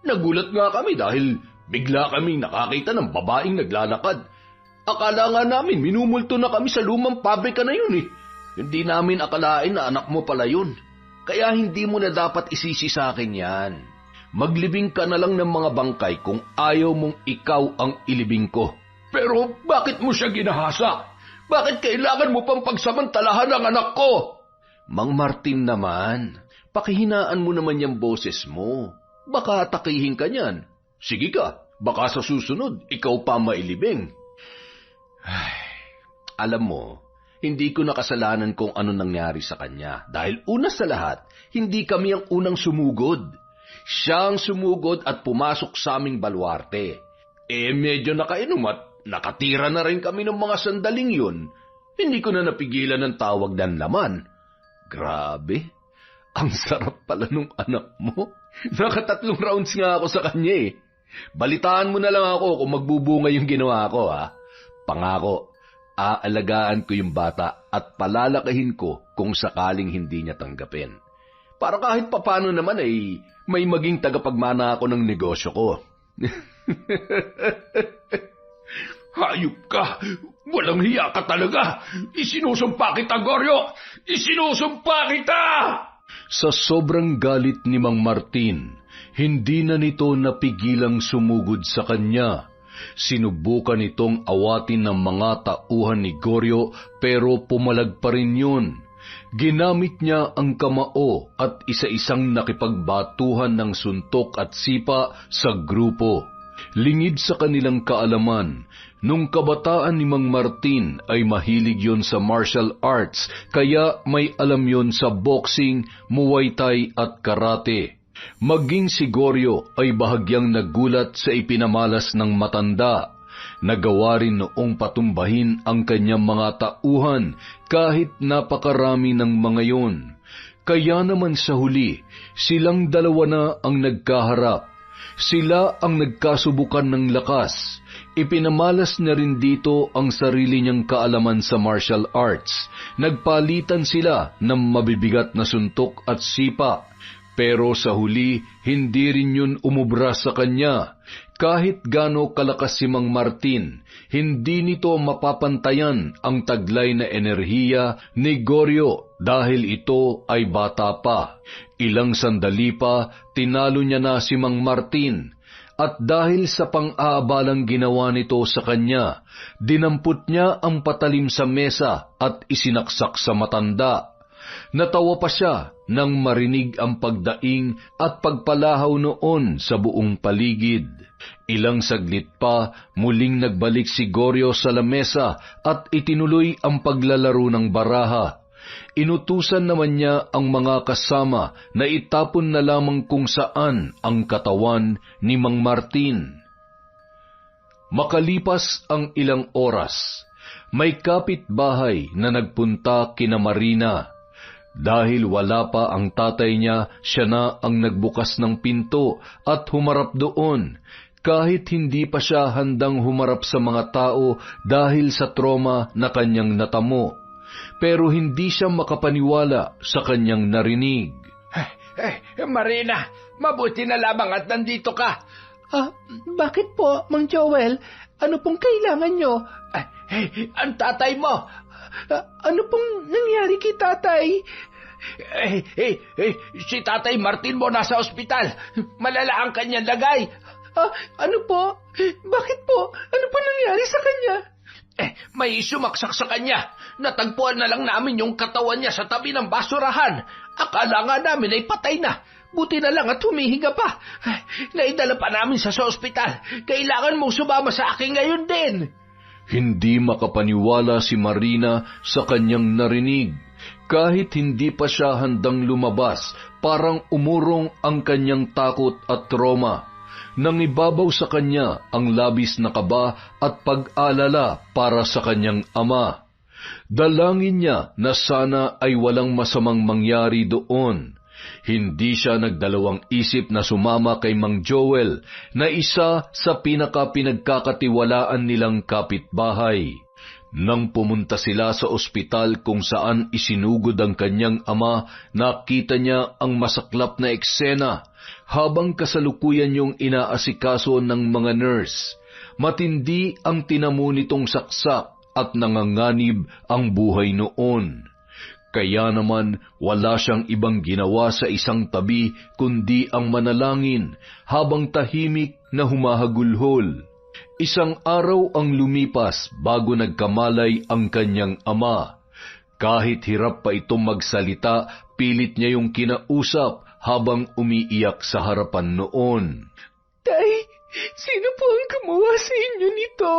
Nagulat nga kami dahil bigla kaming nakakita ng babaeng naglalakad. Akala nga namin minumulto na kami sa lumang pabrika na yun eh. Hindi namin akalain na anak mo pala yun. Kaya hindi mo na dapat isisi sa akin yan. Maglibing ka na lang ng mga bangkay kung ayaw mong ikaw ang ilibing ko. Pero bakit mo siya ginahasa? Bakit kailangan mo pang pagsamantalahan ang anak ko? Mang Martin naman, pakihinaan mo naman yung boses mo. Baka atakihin ka niyan. Sige ka, baka sa susunod, ikaw pa mailibing. Ay, alam mo, hindi ko nakasalanan kung ano nangyari sa kanya. Dahil una sa lahat, hindi kami ang unang sumugod. Siya ang sumugod at pumasok sa aming baluarte. Medyo nakainom at nakatira na rin kami ng mga sandaling yun. Hindi ko na napigilan ng tawag ng laman. Grabe, ang sarap pala nung anak mo. 3 rounds nga ako sa kanya eh. Balitaan mo na lang ako kung magbubunga yung ginawa ko ha. Pangako, aalagaan ko yung bata at palalakahin ko kung sakaling hindi niya tanggapin. Para kahit papano naman ay may maging tagapagmana ako ng negosyo ko. Hayop ka! Walang hiya ka talaga! Isinusumpa kita, Goryo! Isinusumpa kita! Sa sobrang galit ni Mang Martin, hindi na nito napigilang sumugod sa kanya. Sinubukan itong awatin ng mga tauhan ni Goryo pero pumalag pa rin yun. Ginamit niya ang kamao at isa-isang nakipagbatuhan ng suntok at sipa sa grupo. Lingid sa kanilang kaalaman, nung kabataan ni Mang Martin ay mahilig yon sa martial arts kaya may alam yon sa boxing, muay thai at karate. Maging si Goryo ay bahagyang nagulat sa ipinamalas ng matanda. Nagawa rin noong patumbahin ang kanyang mga tauhan kahit napakarami ng mga yon. Kaya naman sa huli, silang dalawa na ang nagkaharap. Sila ang nagkasubukan ng lakas. Ipinamalas na rin dito ang sarili niyang kaalaman sa martial arts. Nagpalitan sila ng mabibigat na suntok at sipa. Pero sa huli, hindi rin yun umubra sa kanya. Kahit gaano kalakas si Mang Martin, hindi nito mapapantayan ang taglay na enerhiya ni Goryo dahil ito ay bata pa. Ilang sandali pa, tinalo niya na si Mang Martin. At dahil sa pang-aabalang ginawa nito sa kanya, dinampot niya ang patalim sa mesa at isinaksak sa matanda. Natawa pa siya nang marinig ang pagdaing at pagpalahaw noon sa buong paligid. Ilang saglit pa, muling nagbalik si Goryo sa lamesa at itinuloy ang paglalaro ng baraha. Inutusan naman niya ang mga kasama na itapon na lamang kung saan ang katawan ni Mang Martin. Makalipas ang ilang oras, may kapitbahay na nagpunta kina Marina. Dahil wala pa ang tatay niya, siya na ang nagbukas ng pinto at humarap doon. kahit hindi pa siya handang humarap sa mga tao dahil sa trauma na kanyang natamo. Pero hindi siya makapaniwala sa kanyang narinig. Marina, mabuti na lamang at nandito ka. Bakit po, Mang Joel? Ano pong kailangan nyo? Ang tatay mo. Ano pong nangyari kay tatay? Si Tatay Martin mo nasa ospital. Malala ang kanyang lagay. Ano po? Bakit po? Ano po nangyari sa kanya? May sumaksak sa kanya. Natagpuan na lang namin yung katawan niya sa tabi ng basurahan. Akala nga namin ay patay na. Buti na lang at humihinga pa. Naidala pa namin sa ospital. Kailangan mong sumama sa akin ngayon din. Hindi makapaniwala si Marina sa kanyang narinig. Kahit hindi pa siya handang lumabas, parang umurong ang kanyang takot at trauma. Nangibabaw sa kanya ang labis na kaba at pag-alala para sa kanyang ama. Dalangin niya na sana ay walang masamang mangyari doon. Hindi siya nagdalawang isip na sumama kay Mang Joel na isa sa pinaka-pinagkakatiwalaan nilang kapitbahay. Nang pumunta sila sa ospital kung saan isinugod ang kanyang ama, nakita niya ang masaklap na eksena habang kasalukuyan yung inaasikaso ng mga nurse. Matindi ang tinamo nitong saksak at nanganganib ang buhay noon. Kaya naman wala siyang ibang ginawa sa isang tabi kundi ang manalangin habang tahimik na humahagulhol. Isang araw ang lumipas bago nagkamalay ang kanyang ama. Kahit hirap pa itong magsalita, pilit niya yung kinausap habang umiiyak sa harapan noon. Tay, sino po ang gumawa sa inyo nito?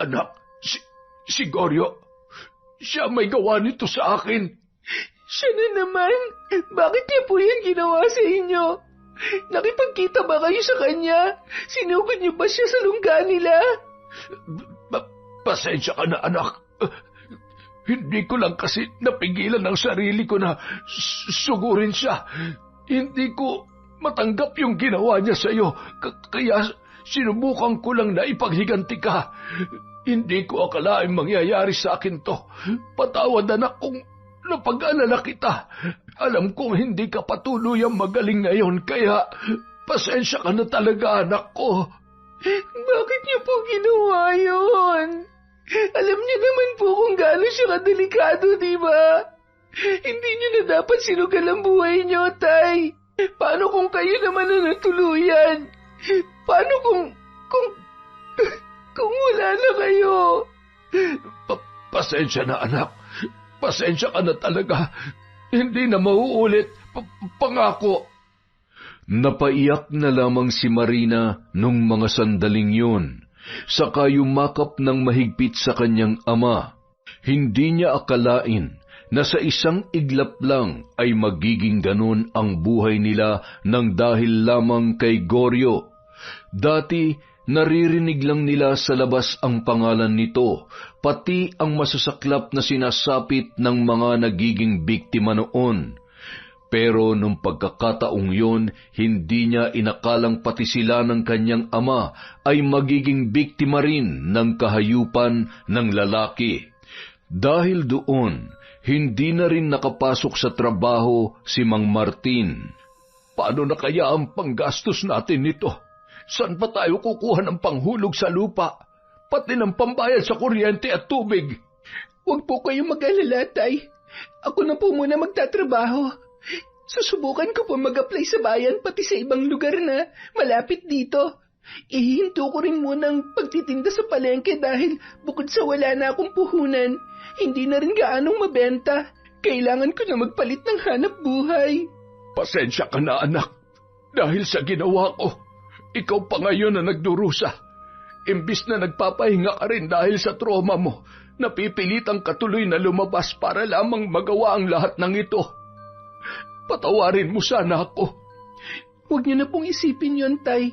Anak, si Goryo. Siya may gawa nito sa akin. Siya na naman. Bakit niya po yan ginawa sa inyo? Nakipagkita ba kayo sa kanya? Sinugod niyo ba siya sa lungga nila? Pasensya ka na, anak. Hindi ko lang kasi napigilan ang sarili ko na sugurin siya. Hindi ko matanggap yung ginawa niya sa iyo. Kaya sinubukan ko lang na ipaghiganti ka. Hindi ko akalaing mangyayari sa akin to. Patawad, anak, kung napag-alala kita. Alam kong hindi ka patuluyang magaling ngayon, kaya pasensya ka na talaga, anak ko. Bakit niyo po ginawa yun? Alam niyo naman po kung gaano siya kadelikado, di ba? Hindi niyo na dapat sinugal ang buhay niyo, Tay. Paano kung kayo naman na natuluyan? Paano kung wala na kayo? Pasensya na, anak. Pasensya ka na talaga. Hindi na mauulit. Pangako. Napaiyak na lamang si Marina nung mga sandaling yun. Saka yumakap ng mahigpit sa kanyang ama. Hindi niya akalain na sa isang iglap lang ay magiging ganun ang buhay nila nang dahil lamang kay Goryo. Dati, naririnig lang nila sa labas ang pangalan nito, pati ang masasaklap na sinasapit ng mga nagiging biktima noon. Pero nung pagkakataong yun, hindi niya inakalang pati sila ng kanyang ama ay magiging biktima rin ng kahayupan ng lalaki. Dahil doon, hindi na rin nakapasok sa trabaho si Mang Martin. Paano na kaya ang panggastos natin nito? Saan pa tayo kukuha ng panghulog sa lupa? Pati ng pambayad sa kuryente at tubig. Huwag po kayong mag-alala, Tay. Ako na po muna magtatrabaho. Susubukan ko po mag-apply sa bayan pati sa ibang lugar na malapit dito. Ihinto ko rin muna ang pagtitinda sa palengke dahil bukod sa wala na akong puhunan, hindi na rin gaanong mabenta. Kailangan ko na magpalit ng hanap buhay. Pasensya ka na, anak. Dahil sa ginawa ko, ikaw pa ngayon na nagdurusa. Imbis na nagpapahinga ka rin dahil sa trauma mo, napipilitang katuloy na lumabas para lamang magawa ang lahat ng ito. Patawarin mo sana ako. Huwag niyo na pong isipin yon, Tay.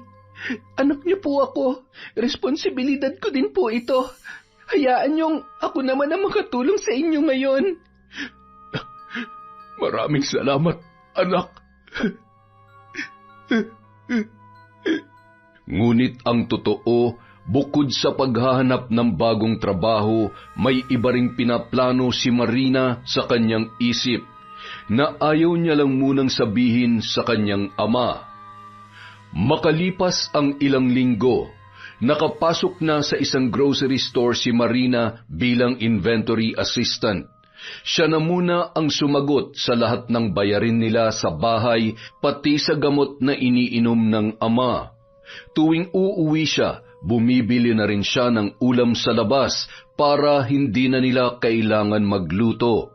Anak niyo po ako. Responsibilidad ko din po ito. Hayaan niyong ako naman ang makatulong sa inyo ngayon. Maraming salamat, anak. Ngunit ang totoo, bukod sa paghahanap ng bagong trabaho, may iba ring pinaplano si Marina sa kanyang isip na ayaw niya lang munang sabihin sa kanyang ama. Makalipas ang ilang linggo, nakapasok na sa isang grocery store si Marina bilang inventory assistant. Siya na muna ang sumagot sa lahat ng bayarin nila sa bahay, pati sa gamot na iniinom ng ama. Tuwing uuwi siya, bumibili na rin siya ng ulam sa labas para hindi na nila kailangan magluto.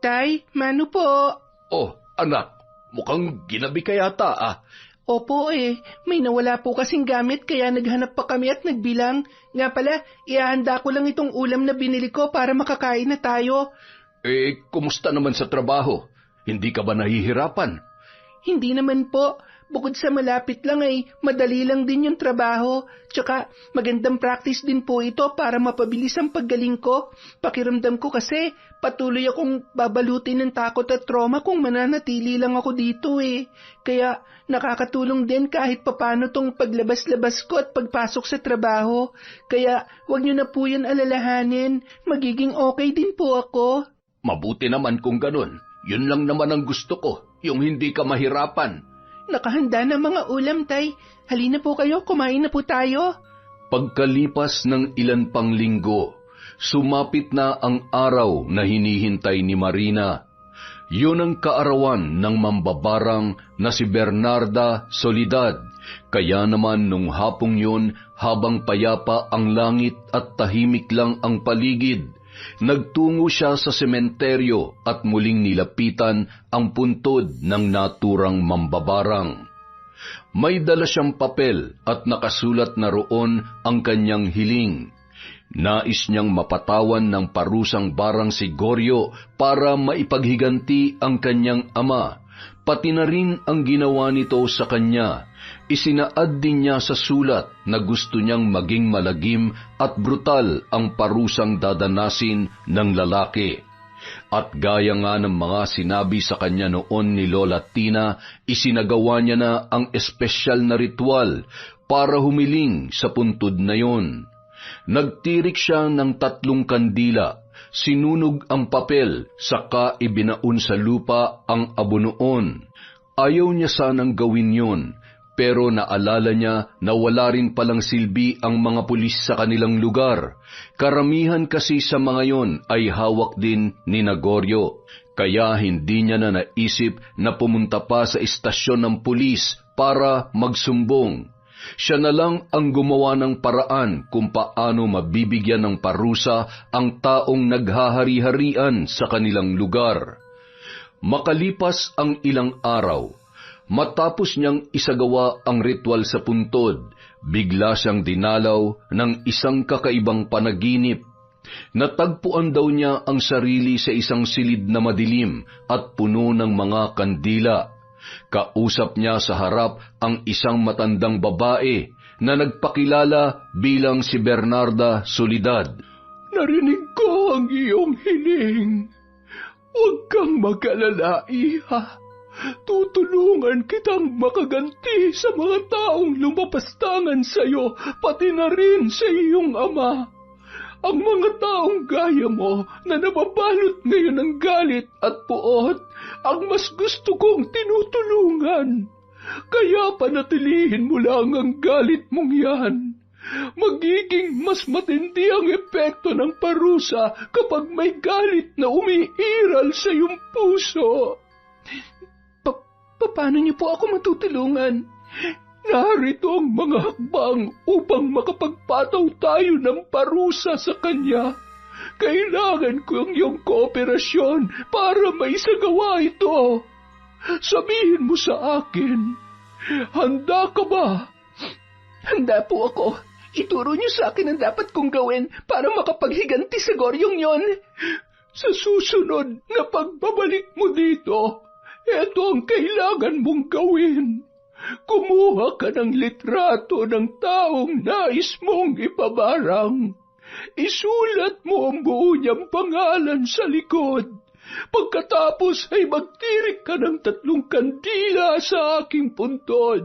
Tay, Mano po. Oh, anak, mukhang ginabi ka yata ah. Opo may nawala po kasing gamit kaya naghanap pa kami at nagbilang. Nga pala, ihahanda ko lang itong ulam na binili ko para makakain na tayo. Kumusta naman sa trabaho? Hindi ka ba nahihirapan? Hindi naman po. Bukod sa malapit lang madali lang din yung trabaho. Tsaka magandang practice din po ito para mapabilis ang paggaling ko. Pakiramdam ko kasi patuloy akong babalutin ng takot at trauma kung mananatili lang ako dito Kaya nakakatulong din kahit papano tong paglabas-labas ko at pagpasok sa trabaho. Kaya wag niyo na po yan alalahanin. Magiging okay din po ako. Mabuti naman kung ganun. Yun lang naman ang gusto ko, yung hindi ka mahirapan. Nakahanda na mga ulam, Tay. Halina po kayo, kumain na po tayo. Pagkalipas ng ilan pang linggo, sumapit na ang araw na hinihintay ni Marina. Yun ang kaarawan ng mambabarang na si Bernarda Soledad. Kaya naman nung hapong yun, habang payapa ang langit at tahimik lang ang paligid, nagtungo siya sa sementeryo at muling nilapitan ang puntod ng naturang mambabarang. May dala siyang papel at nakasulat na roon ang kanyang hiling. Nais niyang mapatawan ng parusang barang si Goryo para maipaghiganti ang kanyang ama, pati na rin ang ginawa nito sa kanya. Isinaad din niya sa sulat na gusto niyang maging malagim at brutal ang parusang dadanasin ng lalaki. At gaya nga ng mga sinabi sa kanya noon ni Lola Tina, isinagawa niya na ang espesyal na ritual para humiling sa puntod na yon. Nagtirik siya ng 3 kandila, sinunog ang papel, saka ibinaon sa lupa ang abunoon. Ayaw niya sanang gawin yon, pero naalala niya na wala rin palang silbi ang mga pulis sa kanilang lugar. Karamihan kasi sa mga yon ay hawak din ni Goryo, kaya hindi niya na naisip na pumunta pa sa istasyon ng pulis para magsumbong. Siya na lang ang gumawa ng paraan kung paano mabibigyan ng parusa ang taong naghahari-harian sa kanilang lugar. Makalipas ang ilang araw, matapos niyang isagawa ang ritual sa puntod, bigla siyang dinalaw ng isang kakaibang panaginip. Natagpuan daw niya ang sarili sa isang silid na madilim at puno ng mga kandila. Kausap niya sa harap ang isang matandang babae na nagpakilala bilang si Bernarda Soledad. Narinig ko ang iyong hiling. Huwag kang mag-alala, iha. Tutulungan kitang makaganti sa mga taong lumapastangan sa iyo, pati na rin sa iyong ama. Ang mga taong gaya mo na nababalot ngayon ng galit at puot, ang mas gusto kong tinutulungan. Kaya panatilihin mo lang ang galit mong yan. Magiging mas matindi ang epekto ng parusa kapag may galit na umiiral sa iyong puso. Paano niyo po ako matutulungan? Narito ang mga hakbang upang makapagpataw tayo ng parusa sa kanya. Kailangan ko ang iyong kooperasyon para maisagawa ito. Sabihin mo sa akin, handa ka ba? Handa po ako. Ituro niyo sa akin ang dapat kong gawin para makapaghiganti sa Goryong yon. Sa susunod na pagbabalik mo dito, ito ang kailangan mong gawin. Kumuha ka ng litrato ng taong nais mong ipabarang. Isulat mo ang buo niyang pangalan sa likod. Pagkatapos ay magtirik ka ng 3 kandila sa aking puntod.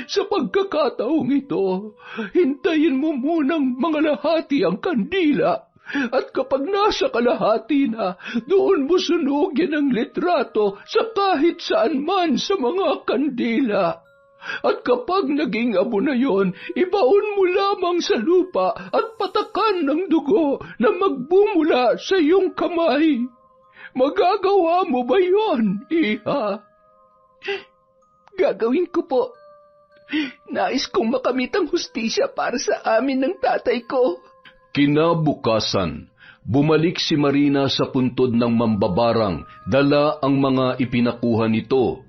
Sa pagkakataong ito, hintayin mo munang mangalahati ang kandila. At kapag nasa kalahati na, doon mo sunugin ang litrato sa kahit saan man sa mga kandila. At kapag naging abo na yon, ibaon mo lamang sa lupa at patakan ng dugo na magbumula sa iyong kamay. Magagawa mo ba yon, Iha? Gagawin ko po. Nais kong makamit ang hustisya para sa amin ng tatay ko. Kinabukasan, bumalik si Marina sa puntod ng mambabarang, dala ang mga ipinakuha nito.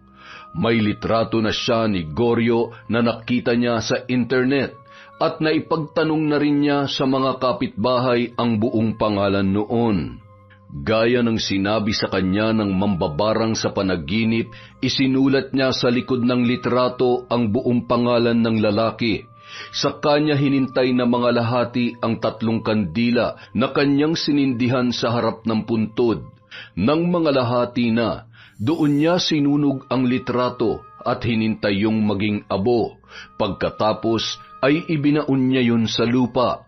May litrato na siya ni Goryo na nakita niya sa internet at naipagtanong na rin niya sa mga kapitbahay ang buong pangalan noon. Gaya ng sinabi sa kanya ng mambabarang sa panaginip, isinulat niya sa likod ng litrato ang buong pangalan ng lalaki. Sa kanya hinintay na mga lahati ang 3 kandila na kanyang sinindihan sa harap ng puntod. Nang mga lahati na, doon niya sinunog ang litrato at hinintay yung maging abo. Pagkatapos ay ibinaon niya yun sa lupa.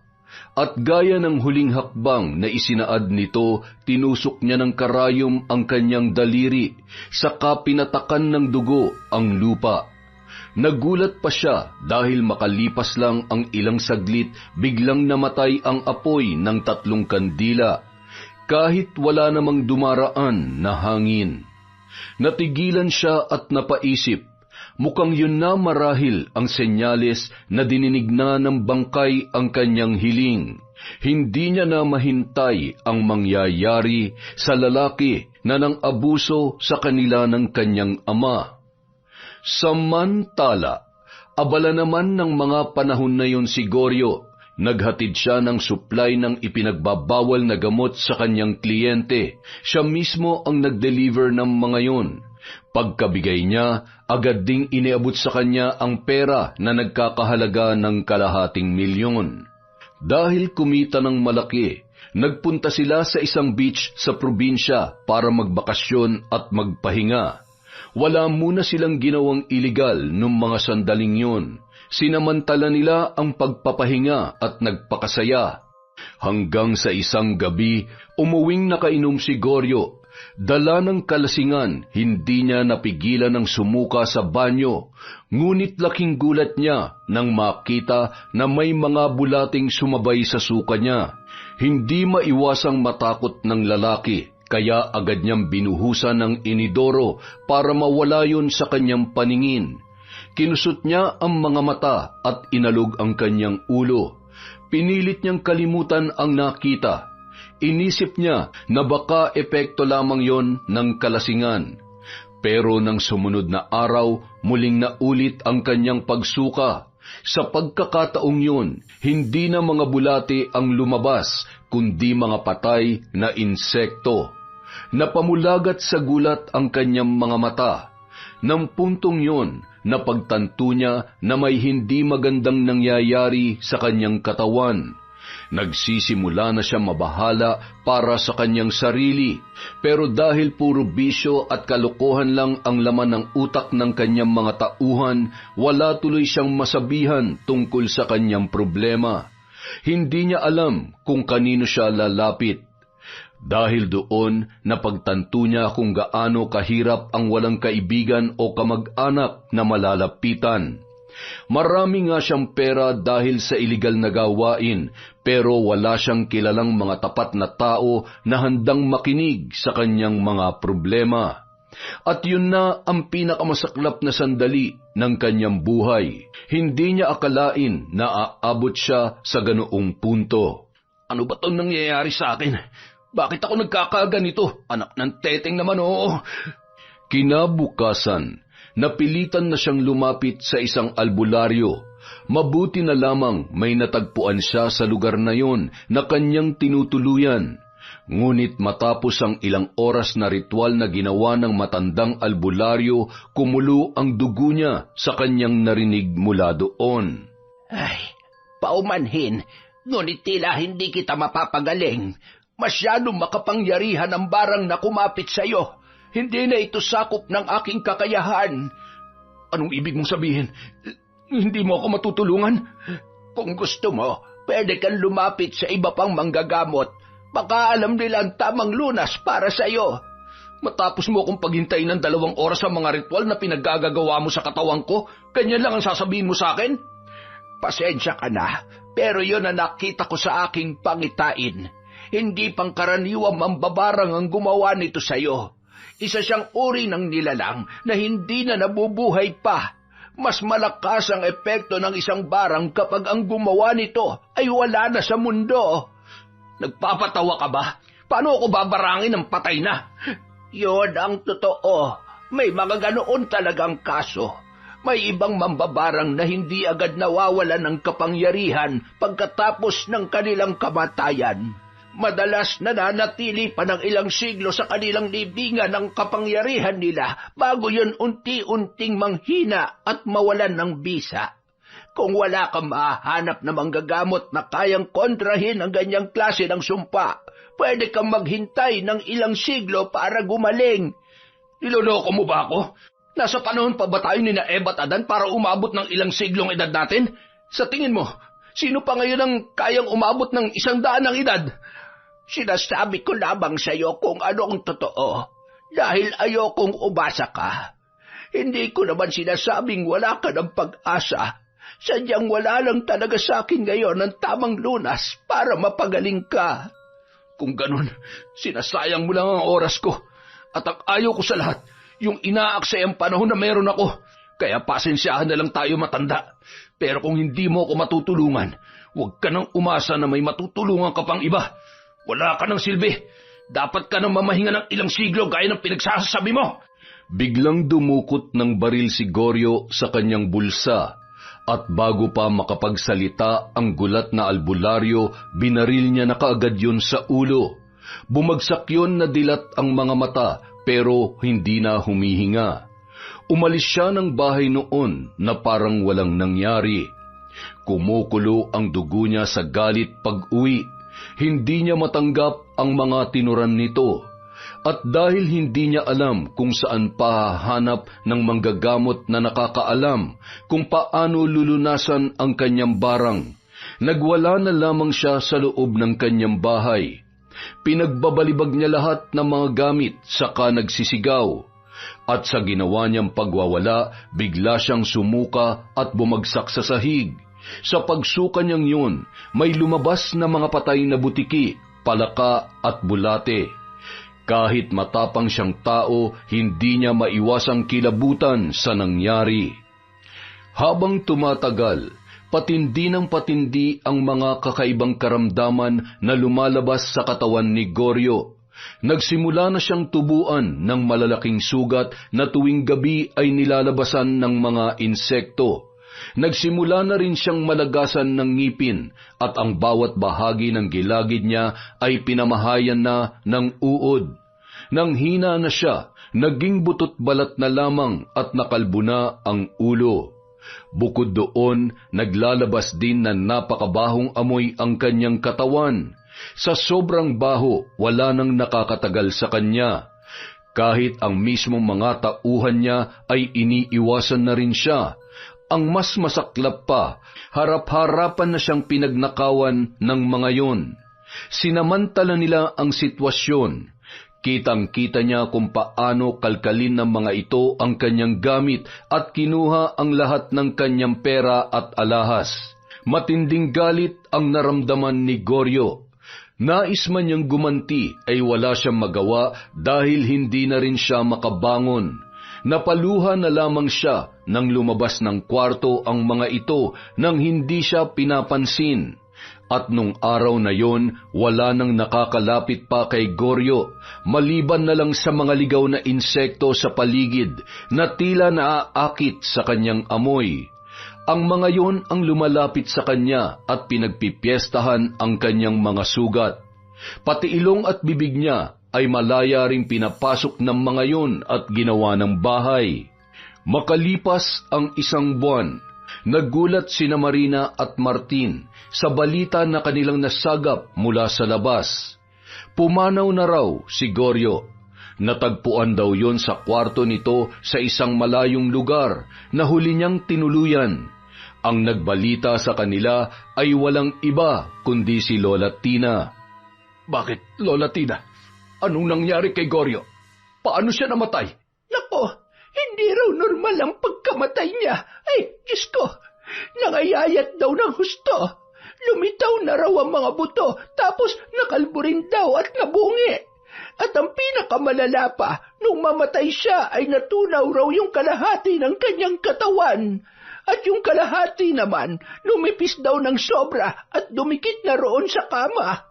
At gaya ng huling hakbang na isinaad nito, tinusok niya ng karayom ang kanyang daliri, saka pinatakan ng dugo ang lupa. Nagulat pa siya dahil makalipas lang ang ilang saglit, biglang namatay ang apoy ng 3 kandila, kahit wala namang dumaraan na hangin. Natigilan siya at napaisip, mukhang yun na marahil ang senyales na dininig na ng bangkay ang kanyang hiling. Hindi niya na mahintay ang mangyayari sa lalaki na nang abuso sa kanila ng kanyang ama. Samantala, abala naman ng mga panahon na yun si Goryo. Naghatid siya ng supply ng ipinagbabawal na gamot sa kanyang kliyente. Siya mismo ang nag-deliver ng mga yun. Pagkabigay niya, agad ding iniabot sa kanya ang pera na nagkakahalaga ng 250,000. Dahil kumita ng malaki, nagpunta sila sa isang beach sa probinsya para magbakasyon at magpahinga. Wala muna silang ginawang iligal nung mga sandaling yun. Sinamantala nila ang pagpapahinga at nagpakasaya. Hanggang sa isang gabi, umuwing nakainom si Goryo. Dala ng kalasingan, hindi niya napigilan ng sumuka sa banyo. Ngunit laking gulat niya nang makita na may mga bulating sumabay sa suka niya. Hindi maiwasang matakot ng lalaki, kaya agad niyang binuhusan ng inidoro para mawala yun sa kanyang paningin. Kinusot niya ang mga mata at inalog ang kanyang ulo. Pinilit niyang kalimutan ang nakita. Inisip niya na baka epekto lamang yon ng kalasingan. Pero nang sumunod na araw, muling naulit ang kanyang pagsuka. Sa pagkakataong yun, hindi na mga bulati ang lumabas, kundi mga patay na insekto. Napamulagat sa gulat ang kanyang mga mata. Nang puntong yun, napagtanto niya na may hindi magandang nangyayari sa kanyang katawan. Nagsisimula na siya mabahala para sa kanyang sarili, pero dahil puro bisyo at kalokohan lang ang laman ng utak ng kanyang mga tauhan, wala tuloy siyang masabihan tungkol sa kanyang problema. Hindi niya alam kung kanino siya lalapit. Dahil doon, napagtanto niya kung gaano kahirap ang walang kaibigan o kamag-anak na malalapitan. Marami nga siyang pera dahil sa iligal na gawain, pero wala siyang kilalang mga tapat na tao na handang makinig sa kanyang mga problema. At yun na ang pinakamasaklap na sandali ng kanyang buhay. Hindi niya akalain na aabot siya sa ganoong punto. Ano ba itong nangyayari sa akin? Bakit ako nagkakaganito? Anak ng teteng naman, oo. Kinabukasan, napilitan na siyang lumapit sa isang albularyo. Mabuti na lamang may natagpuan siya sa lugar na yon na kanyang tinutuluyan. Ngunit matapos ang ilang oras na ritual na ginawa ng matandang albularyo, kumulo ang dugo niya sa kanyang narinig mula doon. Ay, paumanhin, ngunit tila hindi kita mapapagaling. Masyadong makapangyarihan ang barang na kumapit sa iyo. Hindi na ito sakop ng aking kakayahan. Anong ibig mong sabihin? Hindi mo ako matutulungan? Kung gusto mo, pwede kang lumapit sa iba pang manggagamot. Baka alam nila ang tamang lunas para sa'yo. Matapos mo akong paghintayin ng 2 oras sa mga ritual na pinaggagawa mo sa katawan ko, ganyan lang ang sasabihin mo sa akin? Pasensya ka na, pero yun ang nakita ko sa aking pangitain. Hindi pangkaraniwang mambabarang ang gumawa nito sa'yo. Isa siyang uri ng nilalang na hindi na nabubuhay pa. Mas malakas ang epekto ng isang barang kapag ang gumawa nito ay wala na sa mundo. Nagpapatawa ka ba? Paano ako babarangin ng patay na? Yun ang totoo. May mga ganoon talagang kaso. May ibang mambabarang na hindi agad nawawalan ng kapangyarihan pagkatapos ng kanilang kamatayan. Madalas nananatili pa ng ilang siglo sa kanilang libingan ang kapangyarihan nila bago yun unti-unting manghina at mawalan ng bisa. Kung wala kang mahanap na manggagamot na kayang kontrahin ang ganyang klase ng sumpa, pwede kang maghintay ng ilang siglo para gumaling. Niloloko mo ba ako? Nasa panahon pa ba tayo ni na Eva at Adan para umabot ng ilang siglong edad natin? Sa tingin mo, sino pa ngayon ang kayang umabot ng 100 ng edad? Sinasabi ko lamang sa iyo kung ano ang totoo, dahil ayokong umasa ka. Hindi ko naman sinasabing wala ka ng pag-asa. Sadyang wala lang talaga sa akin ngayon ang tamang lunas para mapagaling ka. Kung ganun, sinasayang mo lang ang oras ko. At ang ayaw ko sa lahat, yung inaaksay ang panahon na meron ako. Kaya pasensyahan na lang tayo matanda. Pero kung hindi mo ako matutulungan, huwag ka nang umasa na may matutulungan ka pang iba. Wala ka ng silbi. Dapat ka nang mamahinga ng ilang siglo gaya ng pinagsasabi mo. Biglang dumukot ng baril si Goryo sa kanyang bulsa. At bago pa makapagsalita ang gulat na albularyo, binaril niya na kaagad yun sa ulo. Bumagsak yun na dilat ang mga mata pero hindi na humihinga. Umalis siya ng bahay noon na parang walang nangyari. Kumukulo ang dugo niya sa galit pag-uwi. Hindi niya matanggap ang mga tinuran nito. At dahil hindi niya alam kung saan pahahanap ng manggagamot na nakakaalam kung paano lulunasan ang kanyang barang, nagwala na lamang siya sa loob ng kanyang bahay. Pinagbabalibag niya lahat ng mga gamit saka nagsisigaw. At sa ginawa niyang pagwawala, bigla siyang sumuka at bumagsak sa sahig. Sa pagsuka niyang yun, may lumabas na mga patay na butiki, palaka at bulate. Kahit matapang siyang tao, hindi niya maiwasang kilabutan sa nangyari. Habang tumatagal, patindi ng patindi ang mga kakaibang karamdaman na lumalabas sa katawan ni Goryo. Nagsimula na siyang tubuan ng malalaking sugat na tuwing gabi ay nilalabasan ng mga insekto. Nagsimula na rin siyang malagasan ng ngipin at ang bawat bahagi ng gilagid niya ay pinamahayan na ng uod. Nang hina na siya, naging butot balat na lamang at nakalbo na ang ulo. Bukod doon, naglalabas din na napakabahong amoy ang kanyang katawan. Sa sobrang baho, wala nang nakakatagal sa kanya. Kahit ang mismong mga tauhan niya ay iniiwasan na rin siya. Ang mas masaklap pa, harap-harapan na siyang pinagnakawan ng mga yon. Sinamantala nila ang sitwasyon. Kitang-kita niya kung paano kalkalin ng mga ito ang kanyang gamit at kinuha ang lahat ng kanyang pera at alahas. Matinding galit ang naramdaman ni Goryo. Nais man niyang gumanti ay wala siyang magawa dahil hindi na rin siya makabangon. Napaluha na lamang siya nang lumabas ng kwarto ang mga ito nang hindi siya pinapansin. At nung araw na yon, wala nang nakakalapit pa kay Goryo, maliban na lang sa mga ligaw na insekto sa paligid na tila naaakit sa kanyang amoy. Ang mga yon ang lumalapit sa kanya at pinagpipiestahan ang kanyang mga sugat. Pati ilong at bibig niya ay malaya ring pinapasok ng mga yon at ginawa ng bahay. Makalipas ang 1 buwan, nagulat sina Marina at Martin sa balita na kanilang nasagap mula sa labas. Pumanaw na raw si Goryo. Natagpuan daw yon sa kwarto nito sa isang malayong lugar na huli niyang tinuluyan. Ang nagbalita sa kanila ay walang iba kundi si Lola Tina. Bakit, Lola Tina? Anong nangyari kay Goryo? Paano siya namatay? Nako, hindi raw normal ang pagkamatay niya. Ay, Diyos ko, nangayayat daw ng husto. Lumitaw na raw ang mga buto, tapos nakalbo rin daw at nabungi. At ang pinakamalala pa, nung mamatay siya ay natunaw raw yung kalahati ng kanyang katawan. At yung kalahati naman, lumipis daw ng sobra at dumikit na roon sa kama.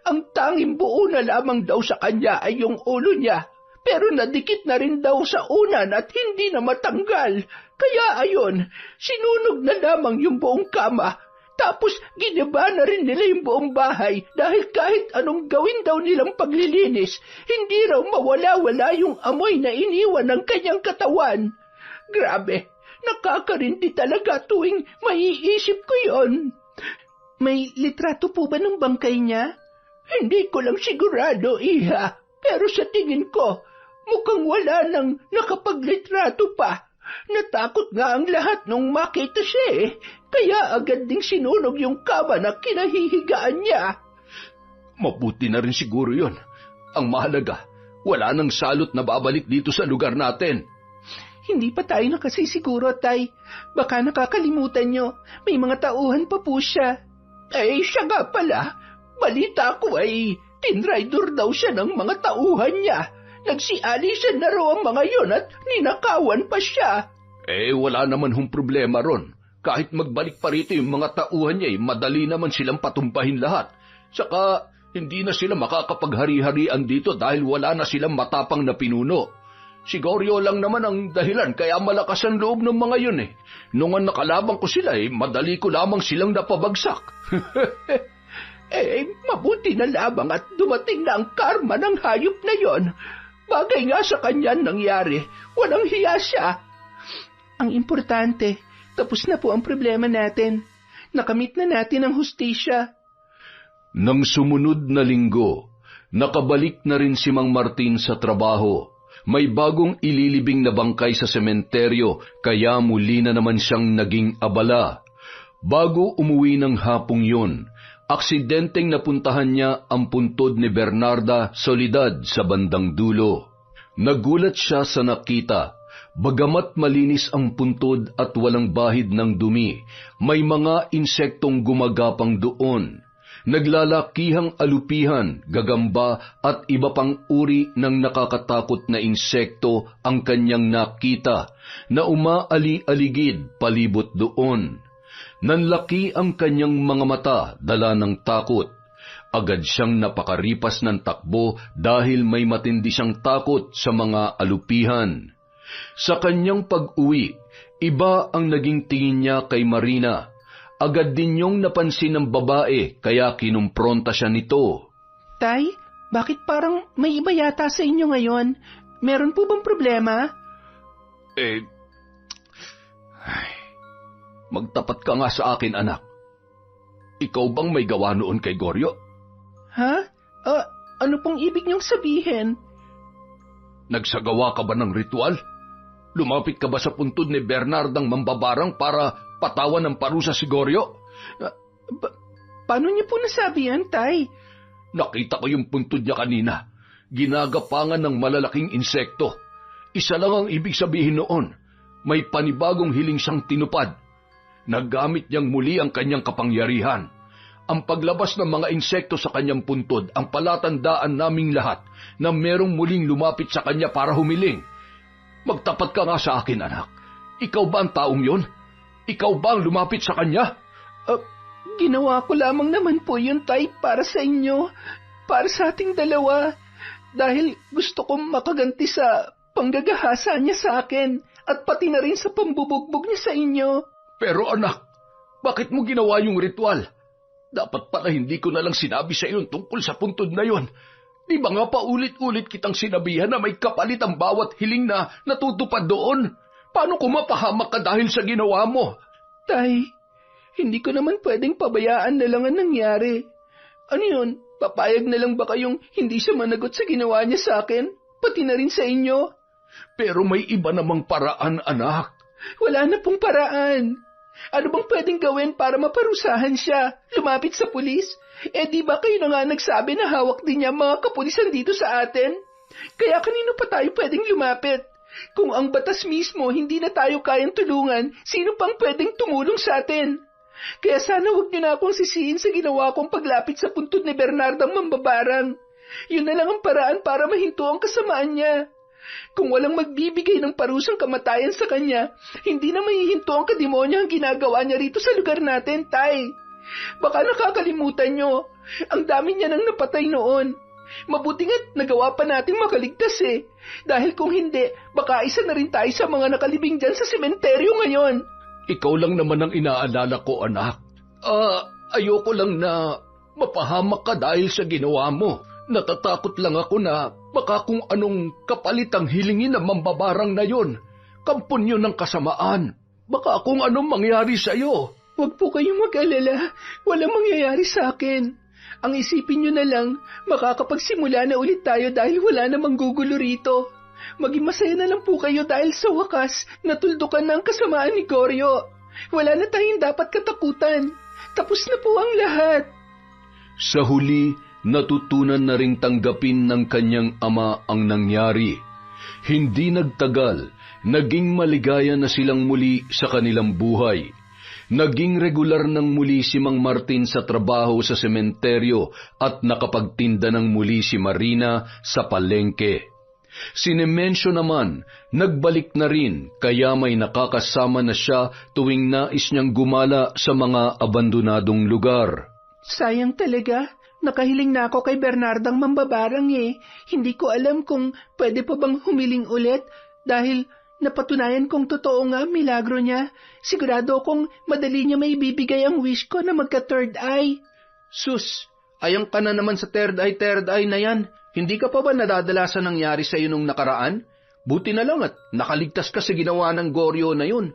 Ang tanging buo na lamang daw sa kanya ay yung ulo niya, pero nadikit na rin daw sa unan at hindi na matanggal. Kaya ayon, sinunog na lamang yung buong kama. Tapos giniba na rin nila yung buong bahay dahil kahit anong gawin daw nilang paglilinis, hindi raw mawala-wala yung amoy na iniwan ng kanyang katawan. Grabe, nakakarindi talaga tuwing maiisip ko yon. May litrato po ba ng bangkay niya? Hindi ko lang sigurado, Iha. Pero sa tingin ko, mukhang wala nang nakapaglitrato pa. Natakot nga ang lahat nung makita siya eh. Kaya agad ding sinunog yung kama na kinahihigaan niya. Mabuti na rin siguro yon. Ang mahalaga, wala nang salot na babalik dito sa lugar natin. Hindi pa tayo nakasisiguro, Tay. Baka nakakalimutan nyo. May mga tauhan pa po siya. Eh, siya nga pala. Balita ko ay tinrider daw siya ng mga tauhan niya. Nagsialisan na raw ang mga yon at ninakawan pa siya. Wala naman hong problema ron. Kahit magbalik pa rito yung mga tauhan niya, madali naman silang patumpahin lahat. Saka, hindi na sila makakapaghari-harian dito dahil wala na silang matapang na pinuno. Si Goryo lang naman ang dahilan kaya malakas ang loob ng mga yun eh. Nung nakalabang ko sila madali ko lamang silang napabagsak. Mabuti na lamang at dumating na ang karma ng hayop na yon. Bagay nga sa kanya nangyari, walang hiya siya. Ang importante, tapos na po ang problema natin. Nakamit na natin ang hustisya. Nang sumunod na linggo, nakabalik na rin si Mang Martin sa trabaho. May bagong ililibing na bangkay sa sementeryo, kaya muli na naman siyang naging abala. Bago umuwi ng hapong yun, aksidenteng napuntahan niya ang puntod ni Bernarda Soledad sa bandang dulo. Nagulat siya sa nakita. Bagamat malinis ang puntod at walang bahid ng dumi, may mga insektong gumagapang doon. Naglalakihang alupihan, gagamba at iba pang uri ng nakakatakot na insekto ang kanyang nakita na umaali-aligid palibot doon. Nanlaki ang kanyang mga mata, dala ng takot. Agad siyang napakaripas ng takbo dahil may matindi siyang takot sa mga alupihan. Sa kanyang pag-uwi, iba ang naging tingin niya kay Marina. Agad din niyong napansin ng babae kaya kinumpronta siya nito. Tay, bakit parang may iba yata sa inyo ngayon? Meron po bang problema? Magtapat ka nga sa akin, anak. Ikaw bang may gawa noon kay Goryo? Ha? Ano pong ibig niyong sabihin? Nagsagawa ka ba ng ritual? Lumapit ka ba sa puntod ni Bernardang mambabarang para patawan ng parusa si Goryo? Paano niyo po nasabi yan, Tay? Nakita ko yung puntod niya kanina. Ginagapangan ng malalaking insekto. Isa lang ang ibig sabihin noon. May panibagong hiling siyang tinupad. Nagamit niyang muli ang kanyang kapangyarihan. Ang paglabas ng mga insekto sa kanyang puntod ang palatandaan naming lahat na merong muling lumapit sa kanya para humiling. Magtapat ka nga sa akin, anak. Ikaw ba ang taong yon? Ikaw ba ang lumapit sa kanya? Ginawa ko lamang naman po yun, Tay, para sa inyo. Para sa ating dalawa. Dahil gusto kong makaganti sa panggagahasa niya sa akin at pati na rin sa pambubugbog niya sa inyo. Pero anak, bakit mo ginawa yung ritual? Dapat pala hindi ko na lang sinabi sa iyo tungkol sa puntod na yon. Di ba nga paulit-ulit kitang sinabihan na may kapalit ang bawat hiling na natutupad doon? Paano kung mapahamak ka dahil sa ginawa mo? Tay, hindi ko naman pwedeng pabayaan na lang ang nangyari. Ano yun? Papayag na lang ba kayong hindi siya managot sa ginawa niya sa akin? pati na rin sa inyo. Pero may iba namang paraan, anak. Wala na pong paraan. Ano bang pwedeng gawin para maparusahan siya? Lumapit sa pulis? Di ba kayo na nga nagsabi na hawak din niya mga kapulisan dito sa atin? Kaya kanino pa tayo pwedeng lumapit? Kung ang batas mismo hindi na tayo kayang tulungan, sino pang pwedeng tumulong sa atin? Kaya sana huwag niyo na akong sisihin sa ginawa kong paglapit sa puntod ni Bernardang mambabarang. Yun na lang ang paraan para mahinto ang kasamaan niya. Kung walang magbibigay ng parusang kamatayan sa kanya, hindi na mahihinto ang kademonyo ang ginagawa niya rito sa lugar natin, Tay. Baka nakakalimutan niyo, ang dami niya nang napatay noon. Mabuti nga't nagawa pa nating makaligtas Dahil kung hindi, baka isa na rin tayo sa mga nakalibing dyan sa sementeryo ngayon. Ikaw lang naman ang inaalala ko, anak. Ayoko lang na mapahamak ka dahil sa ginawa mo. Natatakot lang ako na baka kung anong kapalit ang hilingin ng mambabarang na yon. Kampon yun ng kasamaan. Baka kung anong mangyari sa'yo. Huwag po kayong mag-alala. Walang mangyayari sa akin. Ang isipin nyo na lang, makakapagsimula na ulit tayo dahil wala namang gugulo rito. Maging masaya na lang po kayo dahil sa wakas, natuldukan na ang kasamaan ni Goryo. Wala na tayong dapat katakutan. Tapos na po ang lahat. Sa huli, natutunan na ring tanggapin ng kanyang ama ang nangyari. Hindi nagtagal, naging maligaya na silang muli sa kanilang buhay. Naging regular ng muli si Mang Martin sa trabaho sa sementeryo at nakapagtinda ng muli si Marina sa palengke. Si Nemensyo naman, nagbalik na rin kaya may nakakasama na siya tuwing nais niyang gumala sa mga abandonadong lugar. Sayang talaga. Nakahiling na ako kay Bernardang mambabarang Hindi ko alam kung pwede pa bang humiling ulit dahil napatunayan kong totoo nga milagro niya. Sigurado kong madali niya may bibigay ang wish ko na magka-third eye. Sus, ayang ka na naman sa third eye na yan. Hindi ka pa ba nadadala sa nangyari sa iyo nung nakaraan? Buti na lang at nakaligtas ka sa ginawa ng Goryo na yun.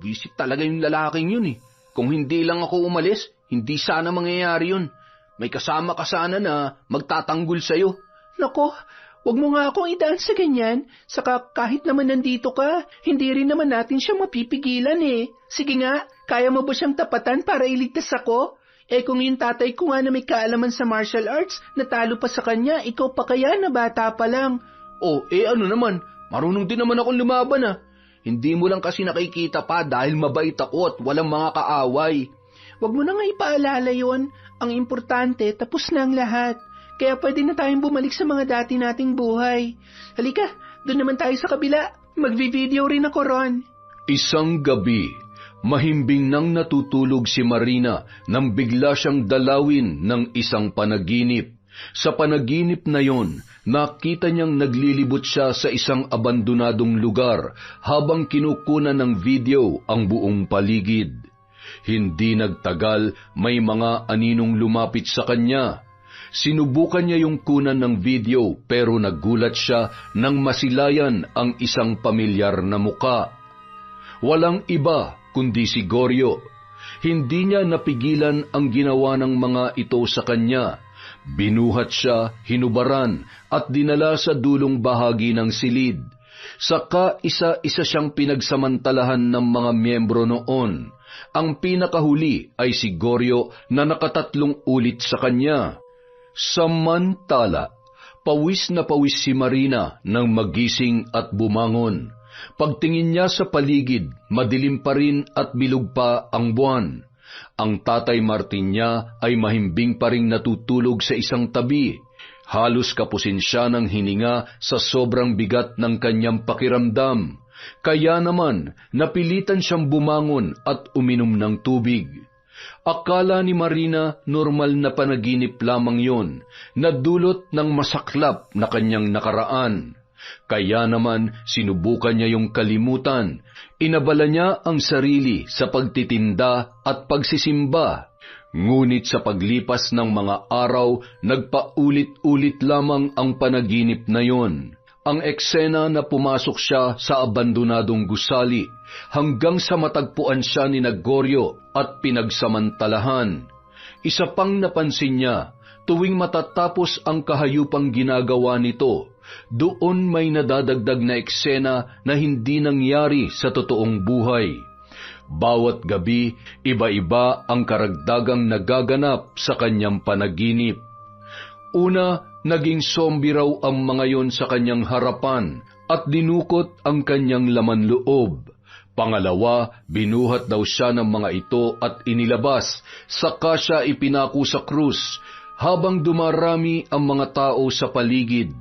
Visit talaga yung lalaking yun Kung hindi lang ako umalis, hindi sana mangyayari yun. May kasama ka sana na magtatanggol sa'yo. Nako, wag mo nga akong idaan sa ganyan. Saka kahit naman nandito ka, hindi rin naman natin siya mapipigilan Sige nga, kaya mo ba siyang tapatan para iligtas ako? Kung yung tatay ko nga na may kaalaman sa martial arts, natalo pa sa kanya, ikaw pa kaya na bata pa lang? Ano naman, marunong din naman akong lumaban Hindi mo lang kasi nakikita pa dahil mabait ako at walang mga kaaway. Wag mo na nga ipaalala yun. Ang importante, tapos na ang lahat. Kaya pwede na tayong bumalik sa mga dati nating buhay. Halika, doon naman tayo sa kabila. Magvi-video rin ako ron. Isang gabi, mahimbing nang natutulog si Marina nang bigla siyang dalawin ng isang panaginip. Sa panaginip na yon, nakita niyang naglilibot siya sa isang abandonadong lugar habang kinukunan ng video ang buong paligid. Hindi nagtagal, may mga aninong lumapit sa kanya. Sinubukan niya yung kunan ng video pero nagulat siya nang masilayan ang isang pamilyar na muka. Walang iba kundi si Goryo. Hindi niya napigilan ang ginawa ng mga ito sa kanya. Binuhat siya, hinubaran at dinala sa dulong bahagi ng silid. Saka isa-isa siyang pinagsamantalahan ng mga miyembro noon. Ang pinakahuli ay si Goryo na nakatatlong ulit sa kanya. Samantala, pawis na pawis si Marina nang magising at bumangon. Pagtingin niya sa paligid, madilim pa rin at bilog pa ang buwan. Ang tatay Martin niya ay mahimbing pa ring natutulog sa isang tabi. Halos kapusin siya ng hininga sa sobrang bigat ng kanyang pakiramdam. Kaya naman, napilitan siyang bumangon at uminom ng tubig. Akala ni Marina normal na panaginip lamang yon, na dulot ng masaklap na kanyang nakaraan. Kaya naman, sinubukan niya yung kalimutan. Inabala niya ang sarili sa pagtitinda at pagsisimba. Ngunit sa paglipas ng mga araw, nagpaulit-ulit lamang ang panaginip na yon. Ang eksena na pumasok siya sa abandonadong gusali hanggang sa matagpuan siya ni Goryo at pinagsamantalahan. Isa pang napansin niya, tuwing matatapos ang kahayupang ginagawa nito, doon may nadadagdag na eksena na hindi nangyari sa totoong buhay. Bawat gabi, iba-iba ang karagdagang nagaganap sa kanyang panaginip. Una, naging zombie raw ang mga yon sa kanyang harapan at dinukot ang kanyang laman loob. Pangalawa, binuhat daw siya ng mga ito at inilabas, saka siya ipinako sa krus, habang dumarami ang mga tao sa paligid.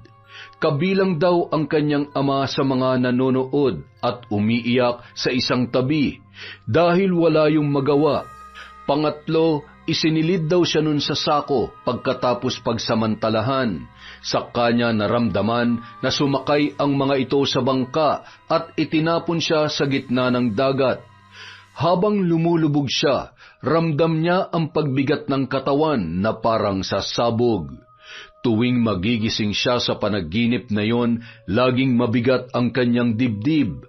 Kabilang daw ang kanyang ama sa mga nanonood at umiiyak sa isang tabi dahil wala yung magawa. Pangatlo, isinilid daw siya nun sa sako pagkatapos pagsamantalahan. Sa kanya naramdaman na sumakay ang mga ito sa bangka at itinapon siya sa gitna ng dagat. Habang lumulubog siya, ramdam niya ang pagbigat ng katawan na parang sasabog. Tuwing magigising siya sa panaginip na yon, laging mabigat ang kanyang dibdib.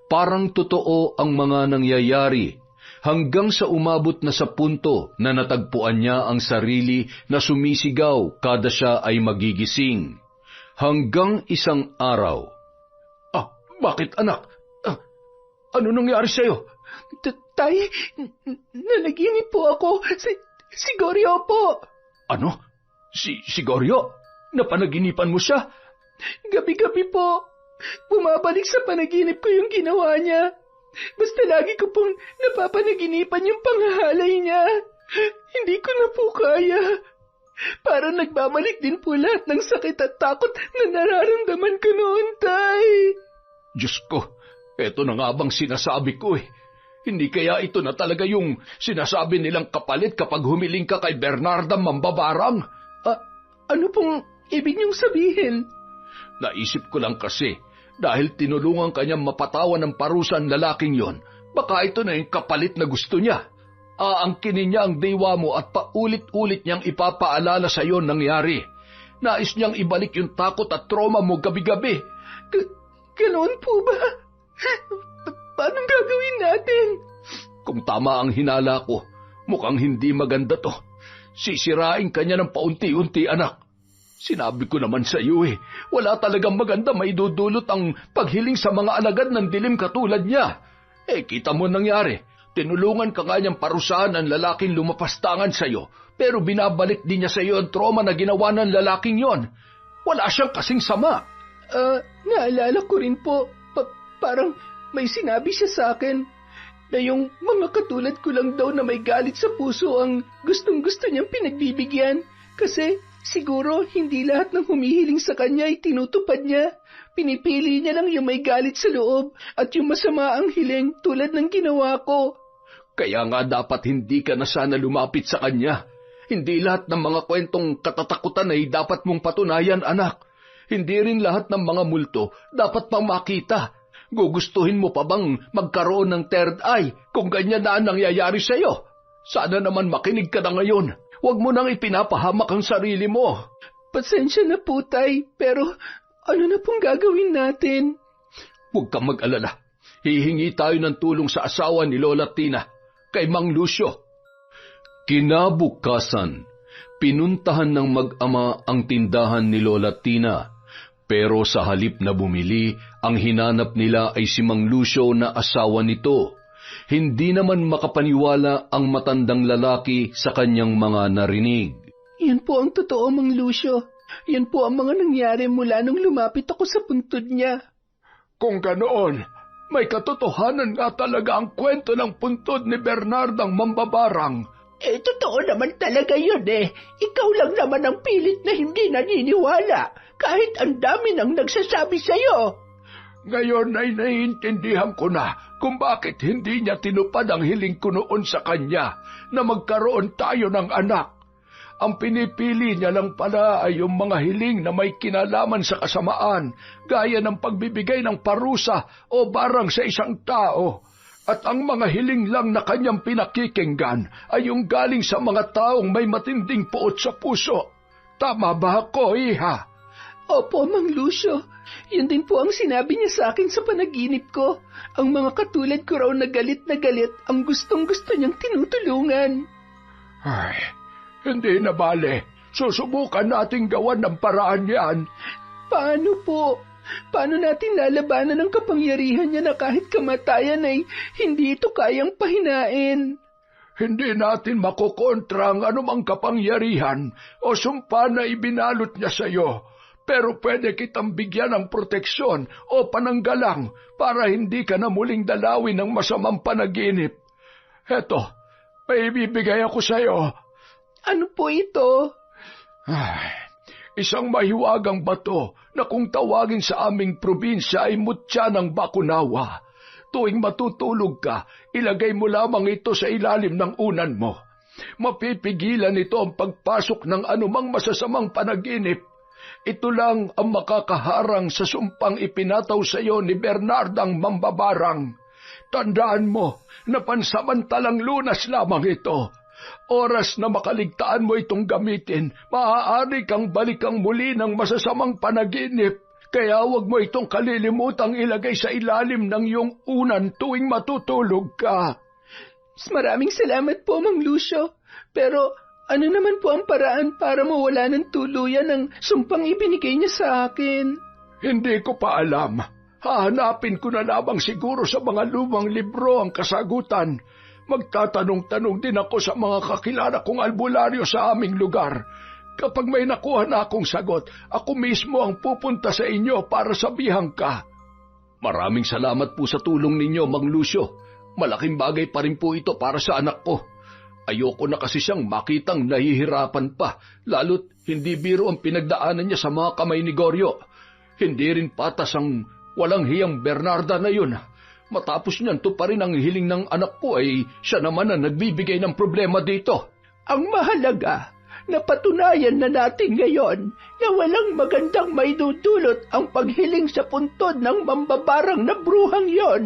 Parang totoo ang mga nangyayari, hanggang sa umabot na sa punto na natagpuan niya ang sarili na sumisigaw kada siya ay magigising. Hanggang isang araw. Bakit anak? Ano nangyari sa'yo? Tay, nanaginip po ako. Si Goryo po. Ano? Si Goryo? Napanaginipan mo siya? Gabi-gabi po. Bumabalik sa panaginip ko yung ginawa niya. Basta lagi ko pong napapanaginipan yung panghahalay niya. Hindi ko na po kaya. Parang nagbabalik din po lahat ng sakit at takot na nararamdaman ko noon, Tay. Diyos ko, eto na nga bang sinasabi ko eh. Hindi kaya ito na talaga yung sinasabi nilang kapalit kapag humiling ka kay Bernarda Mambabarang? Ano pong ibig niyong sabihin? Naisip ko lang kasi, dahil tinulungan kanyang mapatawan ng parusa ang lalaking yon, baka ito na yung kapalit na gusto niya. Aangkinin niya ang diwa mo at paulit-ulit niyang ipapaalala sa iyo nangyari. Nais niyang ibalik yung takot at trauma mo gabi-gabi. Ganoon po ba? Paano gagawin natin? Kung tama ang hinala ko, mukhang hindi maganda to. Sisirain kanya ng paunti-unti, anak. Sinabi ko naman sa iyo wala talagang maganda maidudulot ang paghiling sa mga alagad ng dilim katulad niya. Kita mo nangyari. Tinulungan ka nga niyang parusahan ang lalaking lumapastangan sa iyo, pero binabalik din niya sa iyo ang trauma na ginawa ng lalaking yon. Wala siyang kasing sama. Naalala ko rin po, parang may sinabi siya sa akin na yung mga katulad ko lang daw na may galit sa puso ang gustong-gusto niyang pinagbibigyan. Kasi siguro hindi lahat ng humihiling sa kanya ay tinutupad niya. Pinipili niya lang yung may galit sa loob at yung masama ang hiling tulad ng ginawa ko. Kaya nga dapat hindi ka na sana lumapit sa kanya. Hindi lahat ng mga kwentong katatakutan ay dapat mong patunayan, anak. Hindi rin lahat ng mga multo dapat pang makita. Gugustuhin mo pa bang magkaroon ng third eye kung ganyan na ang nangyayari sa iyo? Sana naman makinig ka na ngayon. Huwag mo nang ipinapahamak ang sarili mo. Pasensya na po, Tay, pero ano na pong gagawin natin? Huwag kang mag-alala. Hihingi tayo ng tulong sa asawa ni Lola Tina, kay Mang Lucio. Kinabukasan, pinuntahan ng mag-ama ang tindahan ni Lola Tina. Pero sa halip na bumili, ang hinanap nila ay si Mang Lucio na asawa nito. Hindi naman makapaniwala ang matandang lalaki sa kanyang mga narinig. Yan po ang totoo, Mang Lucio. Yan po ang mga nangyari mula nung lumapit ako sa puntod niya. Kung ganoon, may katotohanan nga talaga ang kwento ng puntod ni Bernardang Mambabarang. Totoo naman talaga yun Ikaw lang naman ang pilit na hindi naniniwala, kahit ang dami nang nagsasabi sa'yo. Ngayon ay naiintindihan ko na kung bakit hindi niya tinupad ang hiling ko noon sa kanya na magkaroon tayo ng anak. Ang pinipili niya lang pala ay yung mga hiling na may kinalaman sa kasamaan, gaya ng pagbibigay ng parusa o barang sa isang tao. At ang mga hiling lang na kanyang pinakikinggan ay yung galing sa mga taong may matinding puot sa puso. Tama ba ako, iha? Opo, Mang Lucio. Yan din po ang sinabi niya sa akin sa panaginip ko. Ang mga katulad ko raw na galit ang gustong-gusto niyang tinutulungan. Ay, hindi na bale. Susubukan nating gawan ng paraan yan. Paano po? Paano natin lalabanan ang kapangyarihan niya na kahit kamatayan ay hindi ito kayang pahinain? Hindi natin makokontra ang anumang kapangyarihan o sumpa na ibinalot niya sa iyo. Pero pwede kitang bigyan ng proteksyon o pananggalang para hindi ka na muling dalawin ng masamang panaginip. Heto, may ibibigay ako sa iyo. Ano po ito? Isang mahiwagang bato na kung tawagin sa aming probinsya ay mutya ng Bakunawa. Tuwing matutulog ka, ilagay mo lamang ito sa ilalim ng unan mo. Mapipigilan ito ang pagpasok ng anumang masasamang panaginip. Ito lang ang makakaharang sa sumpang ipinataw sa iyo ni Bernard ang mambabarang. Tandaan mo na pansamantalang lunas lamang ito. Oras na makaligtaan mo itong gamitin, maaari kang balikang muli ng masasamang panaginip. Kaya huwag mo itong kalilimutang ilagay sa ilalim ng iyong unan tuwing matutulog ka. Maraming salamat po, Mang Lucio. Pero ano naman po ang paraan para mawala ng tuluyan ang sumpang ibinigay niya sa akin? Hindi ko pa alam. Hahanapin ko na lamang siguro sa mga lumang libro ang kasagutan. Magtatanong-tanong din ako sa mga kakilala kong albularyo sa aming lugar. Kapag may nakuha na akong sagot, ako mismo ang pupunta sa inyo para sabihan ka. Maraming salamat po sa tulong ninyo, Mang Lucio. Malaking bagay pa rin po ito para sa anak ko. Ayoko na kasi siyang makitang nahihirapan pa, lalo't hindi biro ang pinagdaanan niya sa mga kamay ni Goryo. Hindi rin patas ang walang hiyang Bernarda na yun. Matapos niyan to pa rin ang hiling ng anak ko ay siya naman ang nagbibigay ng problema dito. Ang mahalaga, napatunayan na natin ngayon na walang magandang maidudulot ang paghiling sa puntod ng mambabarang na bruhang yon.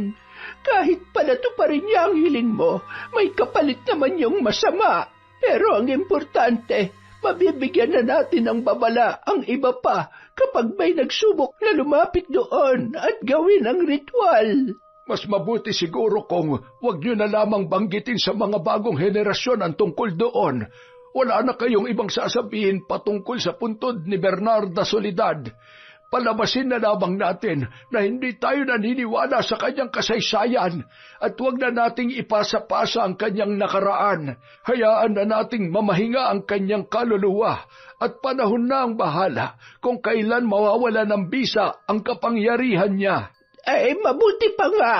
Kahit palato pa rin niya ang hiling mo, may kapalit naman yung masama. Pero ang importante, mabibigyan na natin ng babala ang iba pa kapag may nagsubok na lumapit doon at gawin ang ritual. Mas mabuti siguro kung wag niyo na lamang banggitin sa mga bagong henerasyon ang tungkol doon. Wala na kayong ibang sasabihin patungkol sa puntod ni Bernarda Soledad. Palabasin na lamang natin na hindi tayo naniniwala sa kanyang kasaysayan at wag na nating ipasa-pasa ang kanyang nakaraan. Hayaan na nating mamahinga ang kanyang kaluluwa at panahon na ang bahala kung kailan mawawala ng bisa ang kapangyarihan niya. Mabuti pa nga.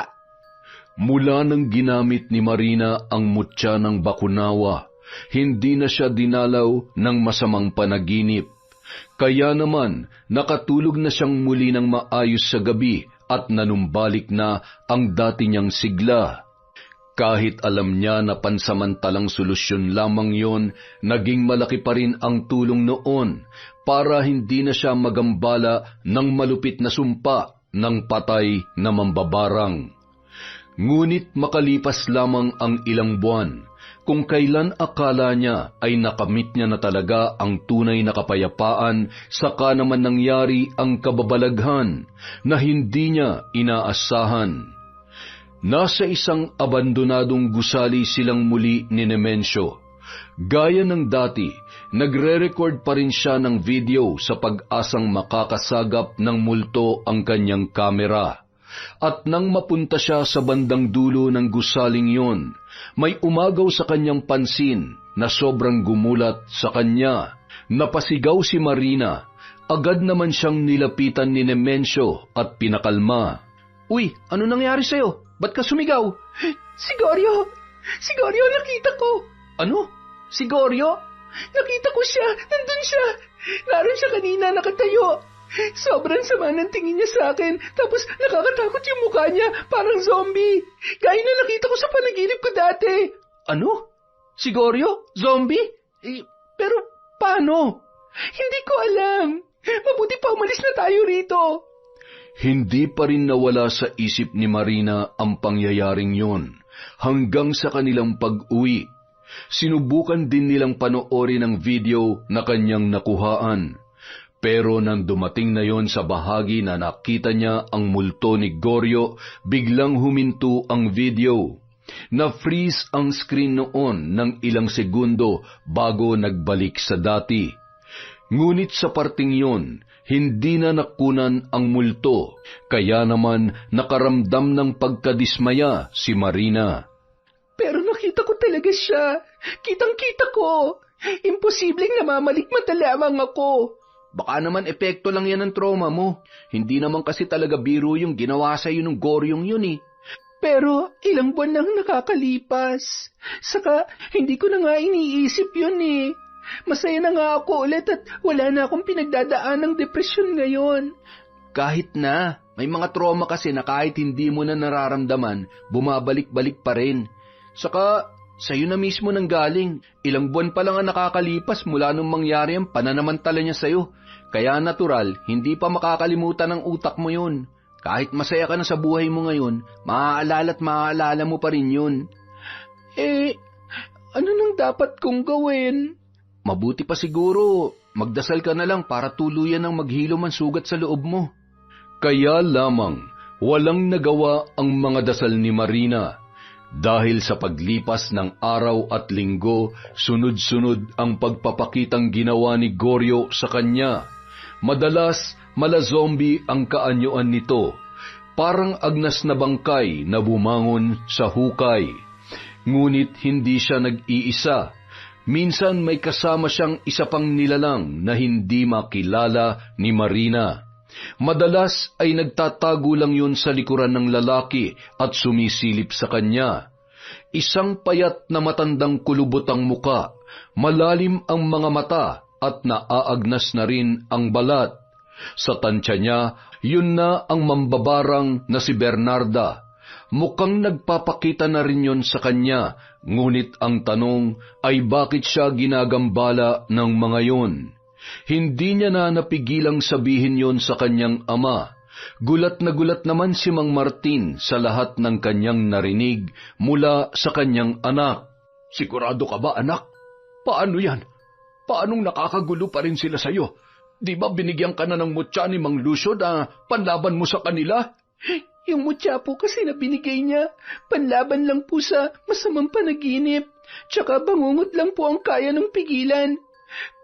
Mula nang ginamit ni Marina ang mutya ng Bakunawa, hindi na siya dinalaw ng masamang panaginip. Kaya naman, nakatulog na siyang muli ng maayos sa gabi at nanumbalik na ang dati niyang sigla. Kahit alam niya na pansamantalang solusyon lamang yon, naging malaki pa rin ang tulong noon para hindi na siya magambala ng malupit na sumpa ng patay na mambabarang. Ngunit makalipas lamang ang ilang buwan, kung kailan akala niya ay nakamit niya na talaga ang tunay na kapayapaan, saka naman nangyari ang kababalaghan na hindi niya inaasahan. Nasa isang abandonadong gusali silang muli ni Nemensio. Gaya ng dati, nagre-record pa rin siya ng video sa pag-asang makakasagap ng multo ang kanyang kamera. At nang mapunta siya sa bandang dulo ng gusaling yon, may umagaw sa kanyang pansin na sobrang gumulat sa kanya. Napasigaw si Marina. Agad naman siyang nilapitan ni Nemensio at pinakalma. Uy, ano nangyari sa'yo? Ba't ka sumigaw? Si Goryo, nakita ko. Ano? Si Goryo? Nakita ko siya, nandun siya. Naroon siya kanina, nakatayo. Sobrang sama ng tingin niya sa akin, tapos nakakatakot yung mukha niya, parang zombie. Gaya na nakita ko sa panaginip ko dati. Ano? Si Goryo? Zombie? Pero paano? Hindi ko alam. Mabuti pa umalis na tayo rito. Hindi pa rin nawala sa isip ni Marina ang pangyayaring yon hanggang sa kanilang pag-uwi. Sinubukan din nilang panoorin ang video na kanyang nakuhaan. Pero nang dumating na yon sa bahagi na nakita niya ang multo ni Goryo, biglang huminto ang video. Na-freeze ang screen noon ng ilang segundo bago nagbalik sa dati. Ngunit sa parting yon, Hindi na nakunan ang multo, kaya naman nakaramdam ng pagkadismaya si Marina. Pero nakita ko talaga siya. Kitang-kita ko. Imposibleng namamalikmata lamang ako. Baka naman epekto lang yan ng trauma mo. Hindi naman kasi talaga biro yung ginawa sa'yo ng Goryong yun eh. Pero ilang buwan nang nakakalipas. Saka hindi ko na nga iniisip yun eh. Masaya na nga ako ulit at wala na akong pinagdadaan ng depresyon ngayon. Kahit na, may mga trauma kasi na kahit hindi mo na nararamdaman, bumabalik-balik pa rin. Saka, sa'yo na mismo nang galing. Ilang buwan pa lang ang nakakalipas mula nung mangyari ang pananamantala niya sa'yo. Kaya natural, hindi pa makakalimutan ng utak mo yun. Kahit masaya ka na sa buhay mo ngayon, maaalala at maaalala mo pa rin yun. Ano nang dapat kong gawin? Mabuti pa siguro, magdasal ka na lang para tuluyan ng maghilom ang sugat sa loob mo. Kaya lamang, walang nagawa ang mga dasal ni Marina. Dahil sa paglipas ng araw at linggo, sunod-sunod ang pagpapakitang ginawa ni Goryo sa kanya. Madalas, mala-zombie ang kaanyuan nito, parang agnas na bangkay na bumangon sa hukay. Ngunit hindi siya nag-iisa. Minsan may kasama siyang isa pang nilalang na hindi makilala ni Marina. Madalas ay nagtatago lang yun sa likuran ng lalaki at sumisilip sa kanya. Isang payat na matandang kulubot ang muka, malalim ang mga mata at naaagnas na rin ang balat. Sa tansya niya, yun na ang mambabarang na si Bernarda. Mukhang nagpapakita na rin yun sa kanya, ngunit ang tanong ay bakit siya ginagambala ng mga yun. Hindi niya na napigilang sabihin yon sa kanyang ama. Gulat na gulat naman si Mang Martin sa lahat ng kanyang narinig mula sa kanyang anak. Sigurado ka ba, anak? Paano yan? Paanong nakakagulo pa rin sila sa'yo? Di ba binigyan ka na ng mutya ni Mang Lucio na panlaban mo sa kanila? Yung mutya po kasi na binigay niya, panlaban lang po sa masamang panaginip. Tsaka bangungot lang po ang kaya ng pigilan.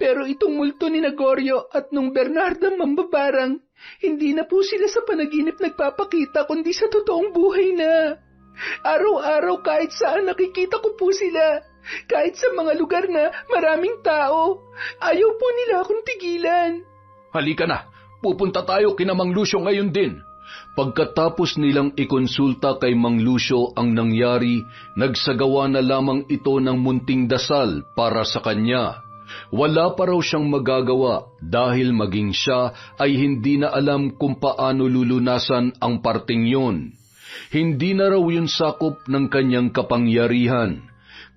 Pero itong multo ni Goryo at nung Bernarda mambabarang, hindi na po sila sa panaginip nagpapakita kundi sa totoong buhay na. Araw-araw kahit saan nakikita ko po sila. Kahit sa mga lugar na maraming tao, ayaw po nila akong tigilan. Halika na, pupunta tayo kina Mang Lucio ngayon din. Pagkatapos nilang ikonsulta kay Mang Lucio ang nangyari, nagsagawa na lamang ito ng munting dasal para sa kanya. Wala pa raw siyang magagawa dahil maging siya ay hindi na alam kung paano lulunasan ang parting yun. Hindi na raw yun sakop ng kanyang kapangyarihan.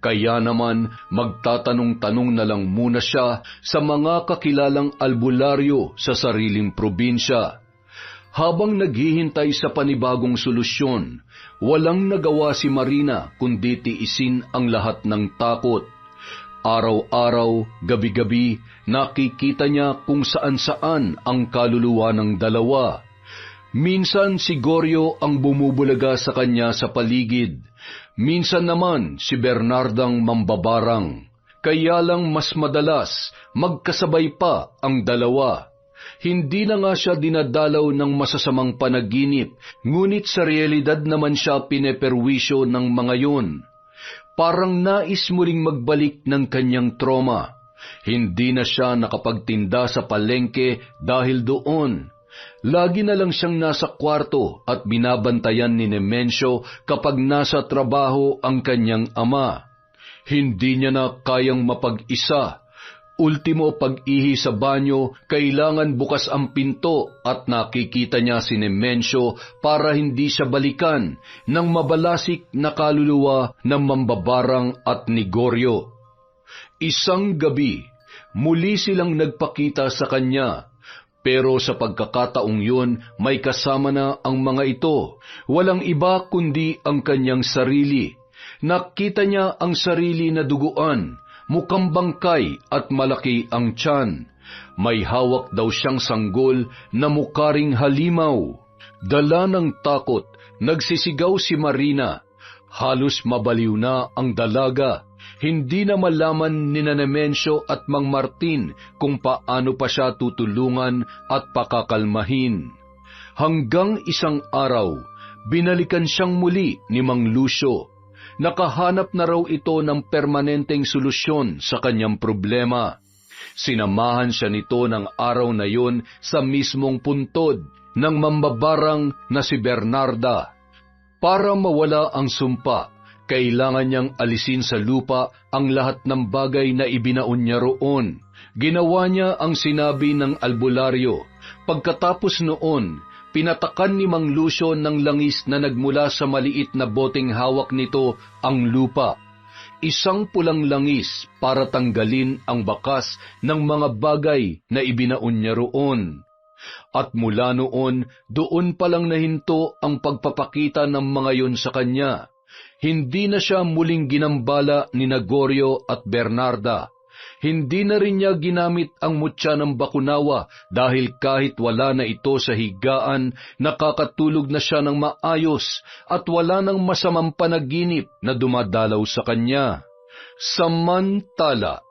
Kaya naman magtatanong-tanong na lang muna siya sa mga kakilalang albularyo sa sariling probinsya. Habang naghihintay sa panibagong solusyon, walang nagawa si Marina kundi tiisin ang lahat ng takot. Araw-araw, gabi-gabi, nakikita niya kung saan-saan ang kaluluwa ng dalawa. Minsan si Goryo ang bumubulaga sa kanya sa paligid. Minsan naman si Bernardang mambabarang. Kaya lang mas madalas, magkasabay pa ang dalawa. Hindi na nga siya dinadalaw ng masasamang panaginip, ngunit sa realidad naman siya pineperwisyo ng mga yun. Parang nais muling magbalik ng kanyang trauma. Hindi na siya nakapagtinda sa palengke dahil doon. Lagi na lang siyang nasa kwarto at binabantayan ni Nemensio kapag nasa trabaho ang kanyang ama. Hindi niya na kayang mapag-isa. Ultimo pag-ihi sa banyo, kailangan bukas ang pinto at nakikita niya si Nemensio para hindi siya balikan ng mabalasik na kaluluwa ng mambabarang at ni Goryo. Isang gabi, muli silang nagpakita sa kanya. Pero sa pagkakataong yun, may kasama na ang mga ito. Walang iba kundi ang kanyang sarili. Nakita niya ang sarili na duguan, mukhang bangkay at malaki ang tiyan. May hawak daw siyang sanggol na mukaring halimaw. Dala ng takot, nagsisigaw si Marina. Halos mabaliw na ang dalaga. Hindi na malaman ni Nemensio at Mang Martin kung paano pa siya tutulungan at pakakalmahin. Hanggang isang araw, binalikan siyang muli ni Mang Lucio. Nakahanap na raw ito ng permanenteng solusyon sa kanyang problema. Sinamahan siya nito ng araw na yon sa mismong puntod ng mambabarang na si Bernarda. Para mawala ang sumpa, kailangan niyang alisin sa lupa ang lahat ng bagay na ibinaon niya roon. Ginawa niya ang sinabi ng albularyo. Pagkatapos noon, pinatakan ni Mang Lucio ng langis na nagmula sa maliit na boteng hawak nito ang lupa. Isang pulang langis para tanggalin ang bakas ng mga bagay na ibinaon niya roon. At mula noon, doon palang nahinto ang pagpapakita ng mga yon sa kanya. Hindi na siya muling ginambala ni Gregorio at Bernarda. Hindi na rin niya ginamit ang mutya ng bakunawa dahil kahit wala na ito sa higaan, nakakatulog na siya ng maayos at wala nang masamang panaginip na dumadalaw sa kanya. Samantala,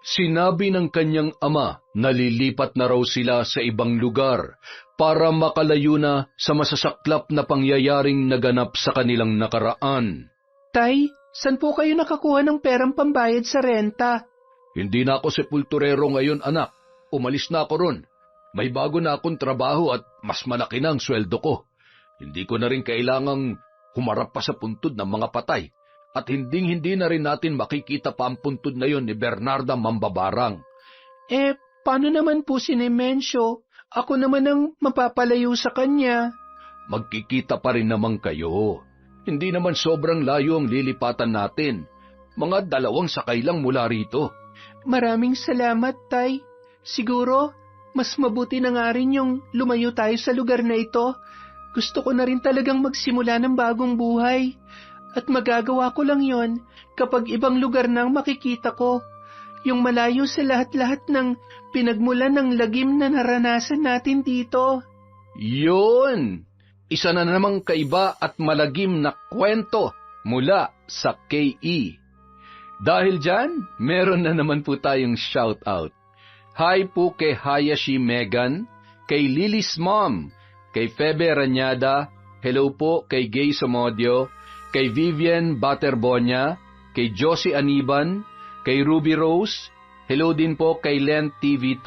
sinabi ng kanyang ama na lilipat na raw sila sa ibang lugar para makalayo na sa masasaklap na pangyayaring naganap sa kanilang nakaraan. Tay, saan po kayo nakakuha ng perang pambayad sa renta? Hindi na ako sepulturero ngayon, anak. Umalis na ako ron. May bago na akong trabaho at mas malaki na ang sweldo ko. Hindi ko na rin kailangang humarap pa sa puntod ng mga patay. At hindi na rin natin makikita pa ang puntod na yon ni Bernarda Mambabarang. Paano naman po si Nemensio? Ako naman ang mapapalayo sa kanya. Magkikita pa rin naman kayo. Hindi naman sobrang layo ang lilipatan natin. Mga 2 sakay lang mula rito. Maraming salamat, Tay. Siguro, mas mabuti na nga rin yung lumayo tayo sa lugar na ito. Gusto ko na rin talagang magsimula ng bagong buhay. At magagawa ko lang yon kapag ibang lugar nang makikita ko. Yung malayo sa lahat-lahat ng pinagmulan ng lagim na naranasan natin dito. Yun! Isa na namang kaiba at malagim na kwento mula sa KE. Dahil dyan, meron na naman po tayong shoutout. Hi po kay Hayashi Megan, kay Lily's Mom, kay Febe Ranyada, hello po kay Gay Somodio, kay Vivian Baterbonia, kay Josie Aniban, kay Ruby Rose, hello din po kay Len TV2,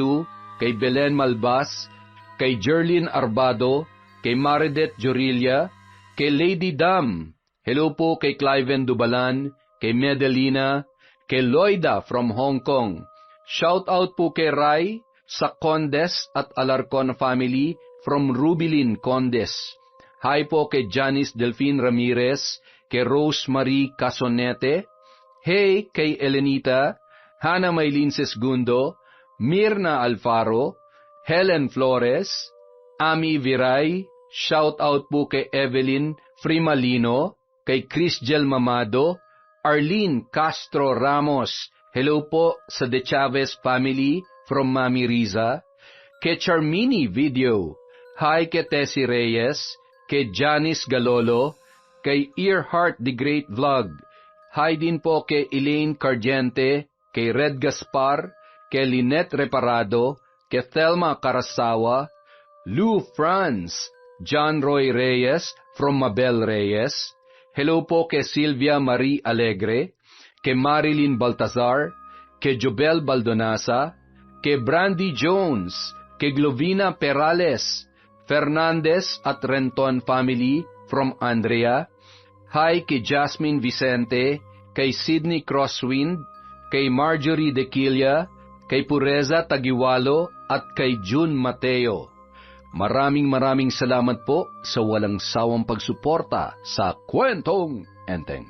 kay Belen Malbas, kay Jerlyn Arbado, kay Maridet Jorilla, kay Lady Dam, hello po kay Cliven Dubalan, kay Medelina, kay Loida from Hong Kong. Shout out po kay Rai sa Condes at Alarcon family from Rubilin, Condes. Hi po kay Janice Delphine Ramirez, kay Rosemary Casonete, hey kay Elenita, Hannah Maylin Sesgundo, Mirna Alfaro, Helen Flores, Ami Viray, shout out po kay Evelyn Frimalino, kay Chris Gel Mamado, Arlene Castro Ramos, hello po sa De Chavez family from Mami Riza, kay Charmini Video, hi kay Tessie Reyes, kay Janice Galolo, kay Earhart The Great Vlog, hi din po kay Elaine Cardiente, kay Red Gaspar, kay Lynette Reparado, kay Thelma Carasawa, Lou Franz, John Roy Reyes from Mabel Reyes, hello po kay Sylvia Marie Alegre, kay Marilyn Baltazar, kay Jobel Baldonasa, kay Brandy Jones, kay Glovina Perales, Fernandez at Renton family from Andrea, hi kay Jasmine Vicente, kay Sydney Crosswind, kay Marjorie Dequilla, kay Pureza Tagiwalo at kay June Mateo. Maraming salamat po sa walang sawang pagsuporta sa Kwentong Enteng.